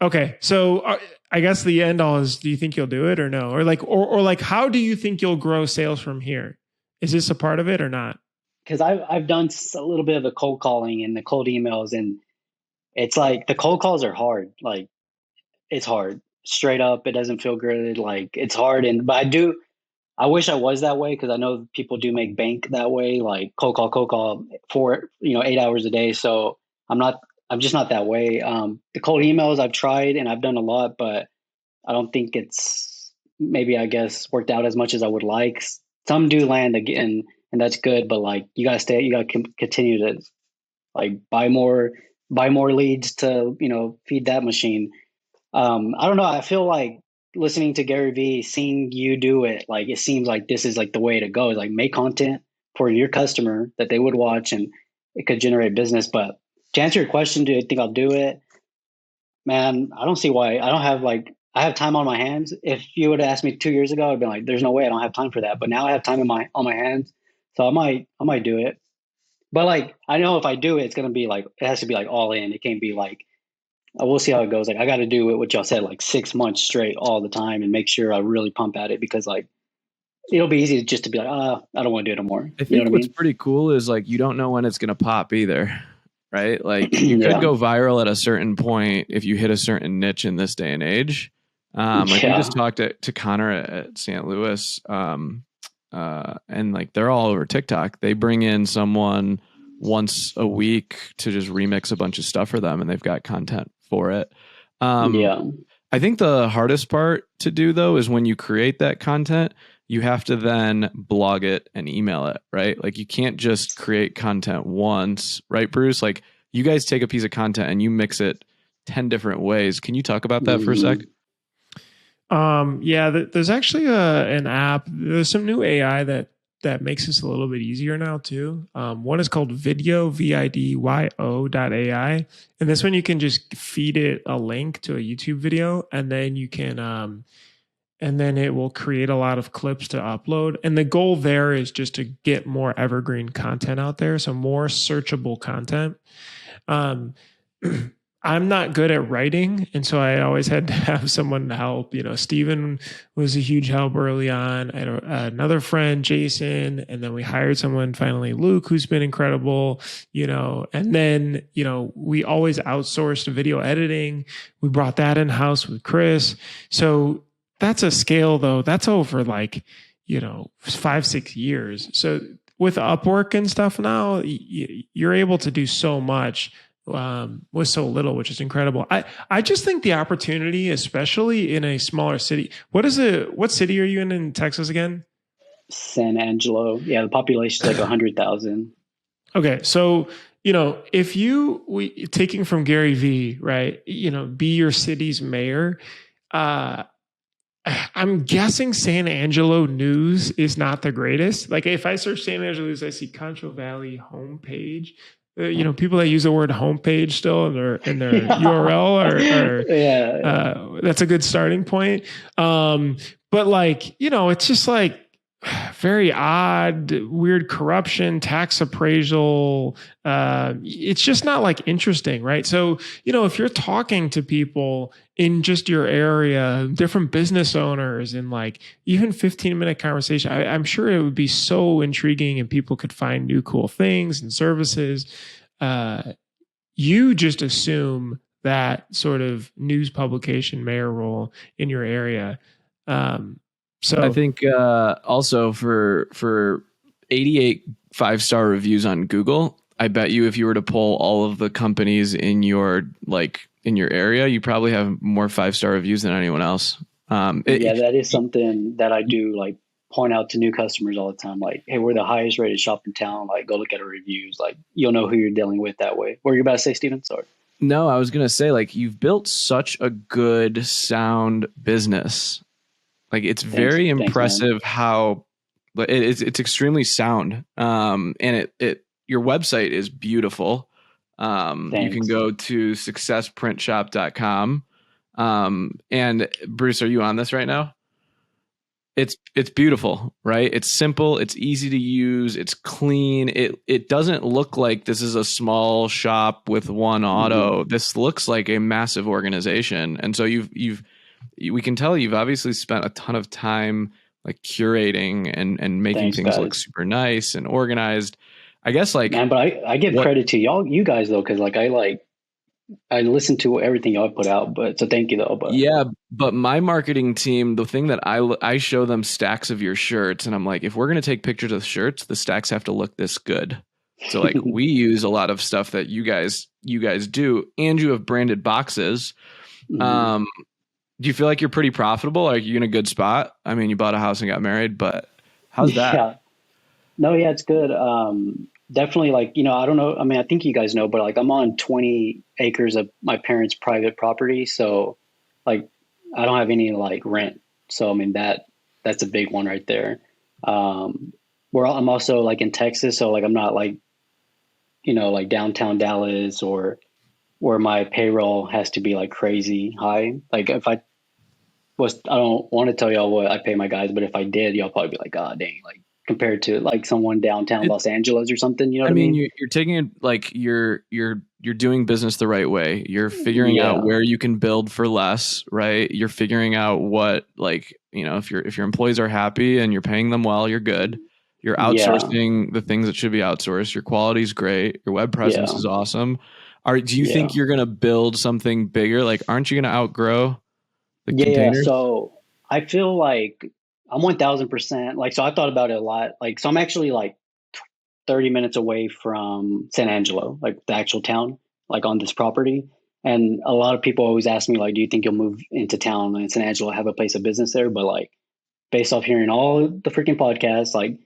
okay. So I guess the end all is, do you think you'll do it or no? Or like, how do you think you'll grow sales from here? Is this a part of it or not? Because I've done a little bit of the cold calling and the cold emails, and it's like the cold calls are hard. Like it's hard, straight up. It doesn't feel good. Like it's hard, but I wish I was that way, because I know people do make bank that way. Like cold call for 8 hours a day. So I'm just not that way. The cold emails I've tried and I've done a lot, but I don't think it's maybe, I guess, worked out as much as I would like. Some do land again, and that's good, but like you gotta continue to like buy more leads to, feed that machine. I don't know. I feel like listening to Gary Vee, seeing you do it, like it seems like this is like the way to go. Is like make content for your customer that they would watch, and it could generate business. But to answer your question, do I think I'll do it? Man, I don't see why. I have time on my hands. If you would have asked me 2 years ago, I'd been like, "There's no way I don't have time for that." But now I have time on my hands, so I might do it. But like, I know if I do it, it's gonna be like it has to be like all in. It can't be like we'll see how it goes. Like I got to do it, what y'all said, like 6 months straight all the time, and make sure I really pump at it, because like it'll be easy just to be like, I don't want to do it anymore. I think what's pretty cool is like you don't know when it's gonna pop either, right? Like you could go viral at a certain point if you hit a certain niche in this day and age. Like we just talked to Connor at St. Louis, and like they're all over TikTok. They bring in someone once a week to just remix a bunch of stuff for them, and they've got content for it. I think the hardest part to do though is when you create that content, you have to then blog it and email it, right? Like you can't just create content once, right, Bruce? Like you guys take a piece of content and you mix it 10 different ways. Can you talk about that for a sec? There's actually an app. There's some new AI that makes this a little bit easier now too. One is called Video, VIDYO.ai. And this one you can just feed it a link to a YouTube video, and then you can, and then it will create a lot of clips to upload. And the goal there is just to get more evergreen content out there. So more searchable content. I'm not good at writing, and so I always had to have someone to help. Steven was a huge help early on. I had another friend, Jason, and then we hired someone finally, Luke, who's been incredible, and then, we always outsourced video editing. We brought that in-house with Chris. So that's a scale though. That's over 5-6 years. So with Upwork and stuff now, you're able to do so much with so little, which is incredible. I just think the opportunity, especially in a smaller city. What city are you in Texas again? San Angelo. Yeah, the population is like 100,000. Okay, so if taking from Gary Vee, right? Be your city's mayor. I'm guessing San Angelo news is not the greatest. Like if I search San Angelo news, I see Concho Valley homepage. People that use the word homepage still in their URL, that's a good starting point. But it's just like very odd, weird corruption, tax appraisal. It's just not like interesting, right? So, if you're talking to people in just your area, different business owners, and like even 15-minute conversation, I'm sure it would be so intriguing and people could find new cool things and services. You just assume that sort of news publication mayor role in your area. So I think also for 88 5-star reviews on Google, I bet you if you were to poll all of the companies in your area, you probably have more 5-star reviews than anyone else. That is something that I do like point out to new customers all the time. Like, hey, we're the highest rated shop in town. Like, go look at our reviews. Like, you'll know who you're dealing with that way. What were you about to say, Steven? Sorry. No, I was going to say, like, you've built such a good sound business. Like, it's very impressive how it's extremely sound. And your website is beautiful. You can go to successprintshop.com. And Bruce, are you on this right now? It's beautiful, right? It's simple. It's easy to use. It's clean. It doesn't look like this is a small shop with one auto. Mm-hmm. This looks like a massive organization. And so we can tell you've obviously spent a ton of time like curating and making things look super nice and organized. I guess but I give credit to you guys though, because I listen to everything y'all put out, so thank you though. But my marketing team, the thing that I show them stacks of your shirts, and I'm like, if we're going to take pictures of shirts, the stacks have to look this good. So like we use a lot of stuff that you guys do, and you have branded boxes. Mm-hmm. Do you feel like you're pretty profitable? Are you in a good spot? I mean, you bought a house and got married, but how's that? Yeah. No, yeah, it's good. Definitely, like, I don't know. I mean, I think you guys know, but like I'm on 20 acres of my parents' private property. So like I don't have any like rent. So I mean that's a big one right there. Where I'm also like in Texas, so like I'm not like, like downtown Dallas or where my payroll has to be like crazy high. Like if I don't want to tell y'all what I pay my guys, but if I did, y'all probably be like, God dang, like compared to like someone downtown Los Angeles or something, you know what I mean? You're taking it like you're doing business the right way. You're figuring out where you can build for less, right? You're figuring out what, like, if your employees are happy and you're paying them well, you're good. You're outsourcing the things that should be outsourced. Your quality's great. Your web presence is awesome. Do you think you're gonna build something bigger? Like, aren't you gonna outgrow the containers? So I feel like I'm 1000%. Like, so I thought about it a lot. Like, so I'm actually like 30 minutes away from San Angelo, like the actual town, like on this property. And a lot of people always ask me, like, do you think you'll move into town in San Angelo, have a place of business there? But like, based off hearing all the freaking podcasts, like,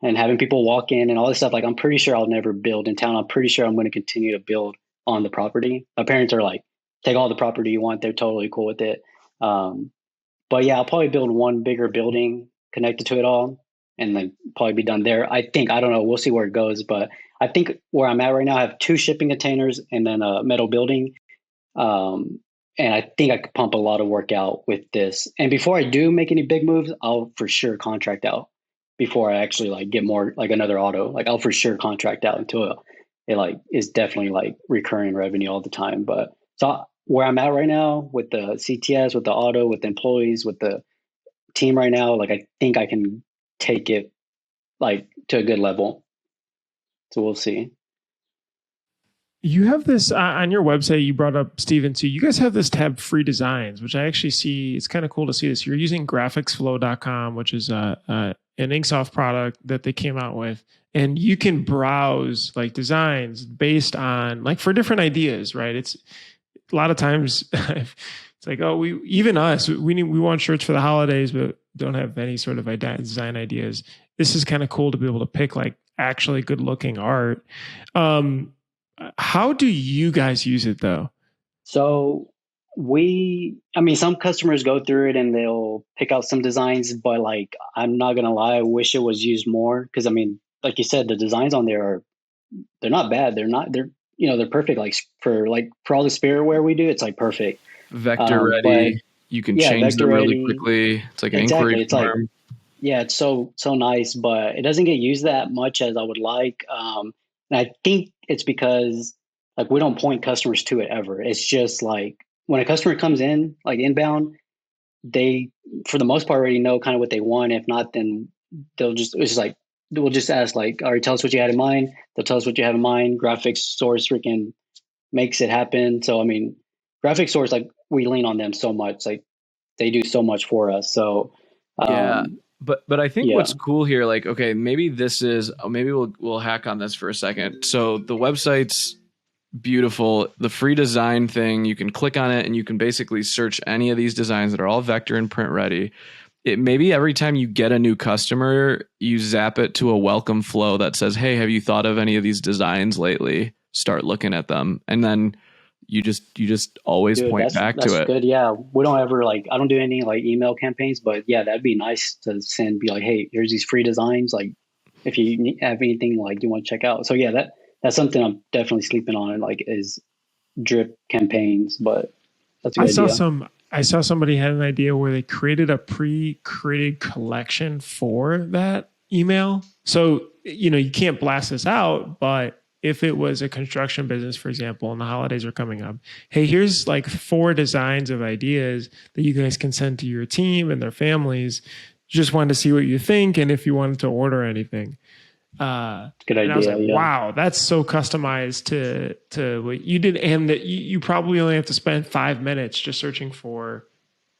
and having people walk in and all this stuff, like, I'm pretty sure I'll never build in town. I'm pretty sure I'm going to continue to build on the property. My parents are like, take all the property you want. They're totally cool with it. But yeah, I'll probably build one bigger building connected to it all and like probably be done there. I don't know. We'll see where it goes. But I think where I'm at right now, I have 2 shipping containers and then a metal building. And I think I could pump a lot of work out with this. And before I do make any big moves, I'll for sure contract out before I actually like get more like another auto. Like I'll for sure contract out until it like is definitely like recurring revenue all the time. But so where I'm at right now with the CTS, with the auto, with the employees, with the team right now, like I think I can take it like to a good level. So we'll see. You have this on your website. You brought up Steven too. You guys have this tab free designs, which I actually see. It's kind of cool to see this. You're using graphicsflow.com, which is an Inksoft product that they came out with. And you can browse like designs based on like for different ideas, right? It's a lot of times it's like, oh, we want shirts for the holidays, but don't have any sort of design ideas. This is kind of cool to be able to pick like actually good looking art. How do you guys use it though? So some customers go through it and they'll pick out some designs, but like, I'm not going to lie, I wish it was used more. Cause I mean, like you said, the designs on there they're not bad. They're perfect. Like for all the spirit wear we do, it's like perfect. Vector ready. You can change them really quickly. It's like an inquiry form. It's so nice, but it doesn't get used that much as I would like. And I think it's because like we don't point customers to it ever. It's just like when a customer comes in, like inbound, they for the most part already know kind of what they want. If not, then we'll just ask like, all right, tell us what you had in mind. They'll tell us what you have in mind. Graphics Source freaking makes it happen. So I mean, Graphics Source, like we lean on them so much. Like they do so much for us. So But I think what's cool here, like, okay, maybe we'll hack on this for a second. So the website's beautiful. The free design thing, you can click on it and you can basically search any of these designs that are all vector and print ready. It maybe every time you get a new customer, you zap it to a welcome flow that says, hey, have you thought of any of these designs lately? Start looking at them. And then you just always point back to it. That's good. Yeah. We don't ever I don't do any like email campaigns, but yeah, that'd be nice to be like, hey, here's these free designs. Like if you have anything like you want to check out. So yeah, that's something I'm definitely sleeping on, like is drip campaigns, but that's a good idea. I saw somebody had an idea where they created a pre-created collection for that email. So, you can't blast this out, but if it was a construction business, for example, and the holidays are coming up, hey, here's like 4 designs of ideas that you guys can send to your team and their families. Just wanted to see what you think and if you wanted to order anything. Good idea. And I was like, wow, that's so customized to what you did. And that you probably only have to spend 5 minutes just searching for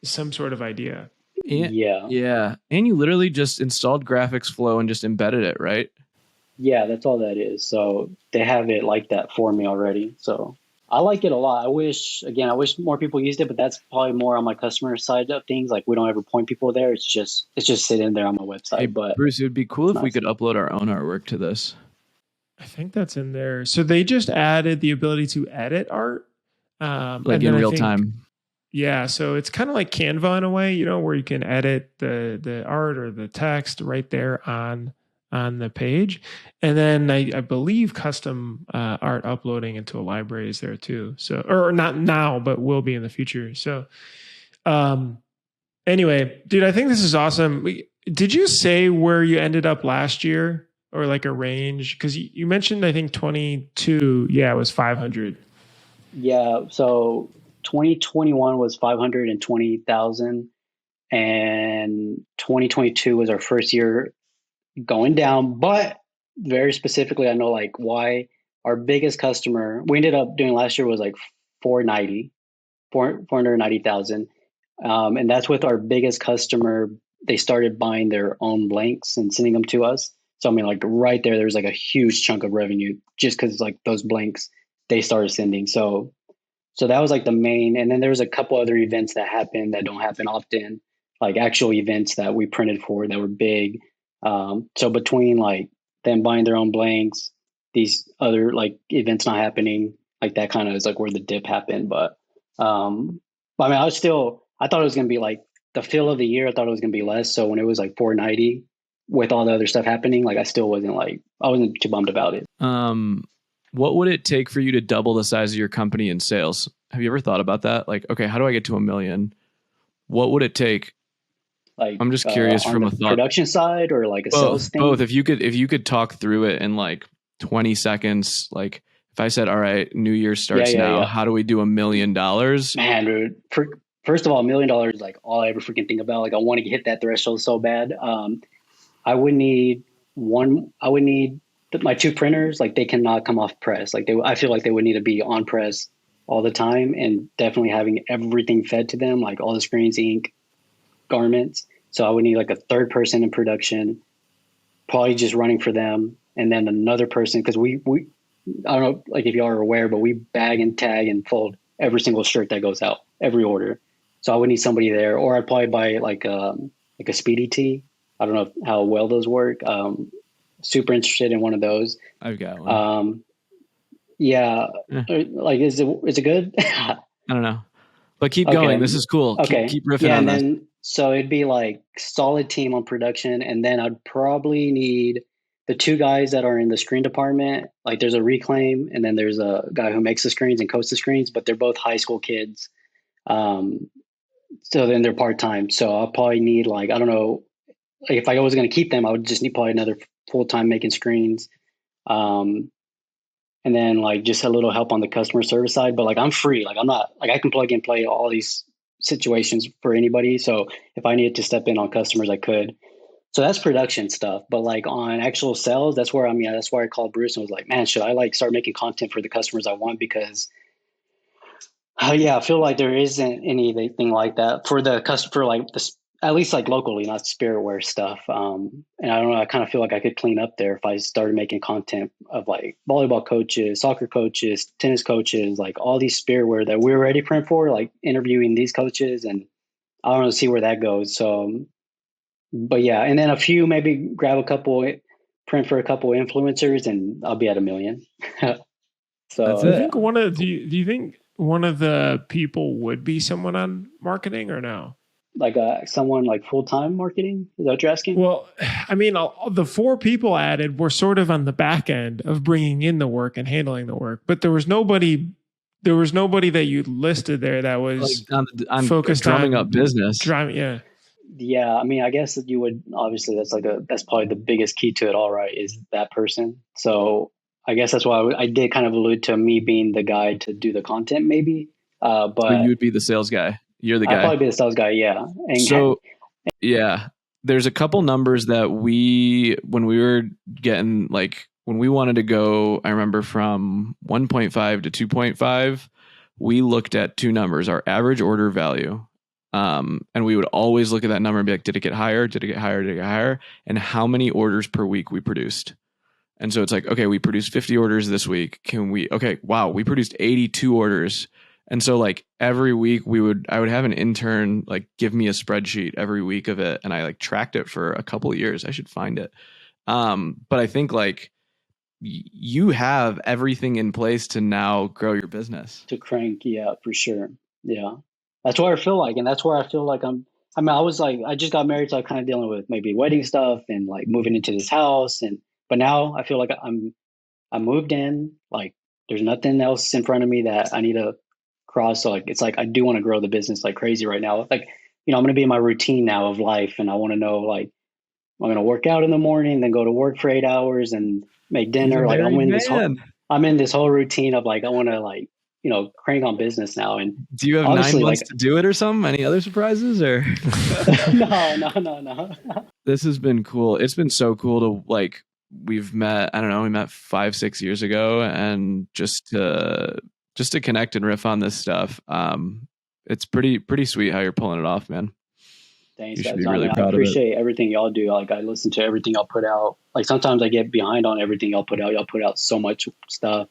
some sort of idea. Yeah. And you literally just installed Graphics Flow and just embedded it, right? Yeah, that's all that is. So they have it like that for me already. So I like it a lot. I wish more people used it, but that's probably more on my customer side of things. Like we don't ever point people there. It's just sitting there on my website. Hey, but Bruce, it would be cool if we nice. could upload our own artwork to this. I think that's in there. So they just added the ability to edit art. Like in real time. Yeah. So it's kind of like Canva in a way, you know, where you can edit the art or the text right there on the page. And then I believe custom art uploading into a library is there too. So, or not now, but will be in the future. So, anyway, dude, I think this is awesome. Did you say where you ended up last year or like a range? Because you mentioned, I think 22. Yeah, it was 500. Yeah. So 2021 was 520,000 and 2022 was our first year going down, but very specifically, I know like why our biggest customer we ended up doing last year was like 490,000. And that's with our biggest customer. They started buying their own blanks and sending them to us. So, I mean, like right there's like a huge chunk of revenue just because like those blanks they started sending. So that was like the main. And then there was a couple other events that happened that don't happen often, like actual events that we printed for that were big. So between like them buying their own blanks, these other like events not happening, like that kind of is like where the dip happened. But I mean, I thought it was going to be like the feel of the year. I thought it was going to be less. So when it was like 490 with all the other stuff happening, like I wasn't too bummed about it. What would it take for you to double the size of your company in sales? Have you ever thought about that? Like, okay, how do I get to 1 million? What would it take? Like, I'm just curious from a thought production side or like a sales thing. Both. If you could talk through it in like 20 seconds, like if I said, all right, New Year starts now, how do we do $1 million? Man, dude, first of all, $1 million is like all I ever freaking think about. Like I want to hit that threshold so bad. I would need my two printers, like they cannot come off press. Like I feel like they would need to be on press all the time and definitely having everything fed to them, like all the screens, ink, garments. So I would need like a third person in production, probably just running for them. And then another person, because we I don't know, like if you are aware, but we bag and tag and fold every single shirt that goes out, every order. So I would need somebody there, or I'd probably buy like a speedy tee. I don't know how well those work. Super interested in one of those. I've got one. Yeah. Like, is it good? I don't know, but keep going. This is cool. Okay. Keep riffing on this. So it'd be like solid team on production. And then I'd probably need the two guys that are in the screen department. Like there's a reclaim and then there's a guy who makes the screens and coats the screens, but they're both high school kids. So then they're part-time. So I'll probably need like, I don't know, like if I was going to keep them, I would just need probably another full-time making screens. And then like just a little help on the customer service side, but like I'm free. Like I'm not like I can plug and play all these situations for anybody. So if I needed to step in on customers, I could. So that's production stuff. But like on actual sales, that's where I called Bruce and was like, man, should I like start making content for the customers I want? Because I feel like there isn't anything like that for the customer, like at least like locally, not spiritware stuff. And I don't know, I kind of feel like I could clean up there if I started making content of like volleyball coaches, soccer coaches, tennis coaches, like all these spiritware that we're already print for, like interviewing these coaches, and I don't know, see where that goes. So, but yeah, and then maybe grab a couple, print for a couple influencers, and I'll be at 1 million. So that's it. Do you think one of the people would be someone on marketing or no? Like someone like full-time marketing? Is that what you're asking? Well, I mean, the 4 people added were sort of on the back end of bringing in the work and handling the work, but there was nobody that you listed there that was like on focused drumming on up business. Yeah. I mean, I guess that you would, obviously that's probably the biggest key to it all, right? Is that person. So I guess that's why I did kind of allude to me being the guy to do the content maybe. But so you would be the sales guy. You're the guy. I'd probably be the sales guy. Yeah. There's a couple numbers that when we were getting like, when we wanted to go, I remember from 1.5 to 2.5, we looked at 2 numbers, our average order value. And we would always look at that number and be like, did it get higher? Did it get higher? Did it get higher? And how many orders per week we produced. And so it's like, okay, we produced 50 orders this week. We produced 82 orders. And so like every week I would have an intern like give me a spreadsheet every week of it. And I like tracked it for a couple of years. I should find it. But I think like you have everything in place to now grow your business. To crank, yeah, for sure. Yeah. That's what I feel like. And that's where I feel like I just got married, so I'm kind of dealing with maybe wedding stuff and like moving into this house. But now I feel like I moved in, like there's nothing else in front of me that I need to cross. So like, it's like, I do want to grow the business like crazy right now. Like, I'm going to be in my routine now of life. And I want to know, like, I'm going to work out in the morning, then go to work for 8 hours and make dinner. Like I'm in this whole routine of like, I want to like, crank on business now. And do you have 9 months to do it or something? Any other surprises or? No. This has been cool. It's been so cool to like, we've met, I don't know, we met 5-6 years ago, and just to connect and riff on this stuff. It's pretty sweet how you're pulling it off, man. Thanks, you should guys. be really proud I appreciate everything y'all do. Like I listen to everything y'all put out. Like sometimes I get behind on everything y'all put out. Y'all put out so much stuff.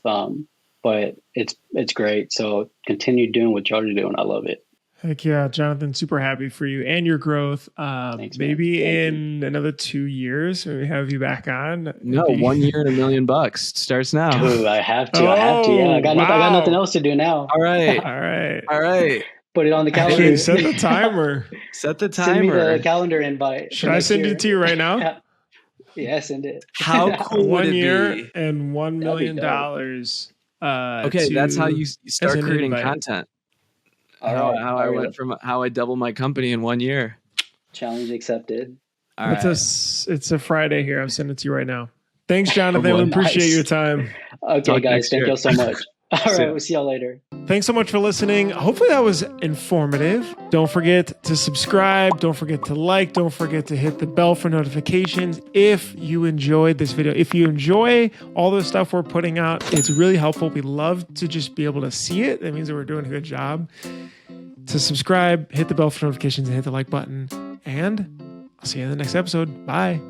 But it's great. So continue doing what y'all are doing. I love it. Heck yeah, Johnathan, super happy for you and your growth. Thanks, maybe in another 2 years, we have you back on. No, 1 year and $1 million starts now. Ooh, I have to. Yeah, I got nothing else to do now. All right. Put it on the calendar. Set the timer. Set the timer. Send me the calendar invite. Should I send it to you right now? Yeah, send it. How cool would it be? 1 year and $1 million. Okay, that's how you start creating content. How I double my company in 1 year. Challenge accepted. All right. It's a Friday here. I'm sending it to you right now. Thanks, Johnathan. We appreciate your time. Okay, guys. Thank you so much. All right, we'll see y'all later. Thanks so much for listening. Hopefully that was informative. Don't forget to subscribe. Don't forget to like. Don't forget to hit the bell for notifications if you enjoyed this video. If you enjoy all the stuff we're putting out, it's really helpful. We love to just be able to see it. That means that we're doing a good job. To subscribe, hit the bell for notifications, and hit the like button. And I'll see you in the next episode. Bye.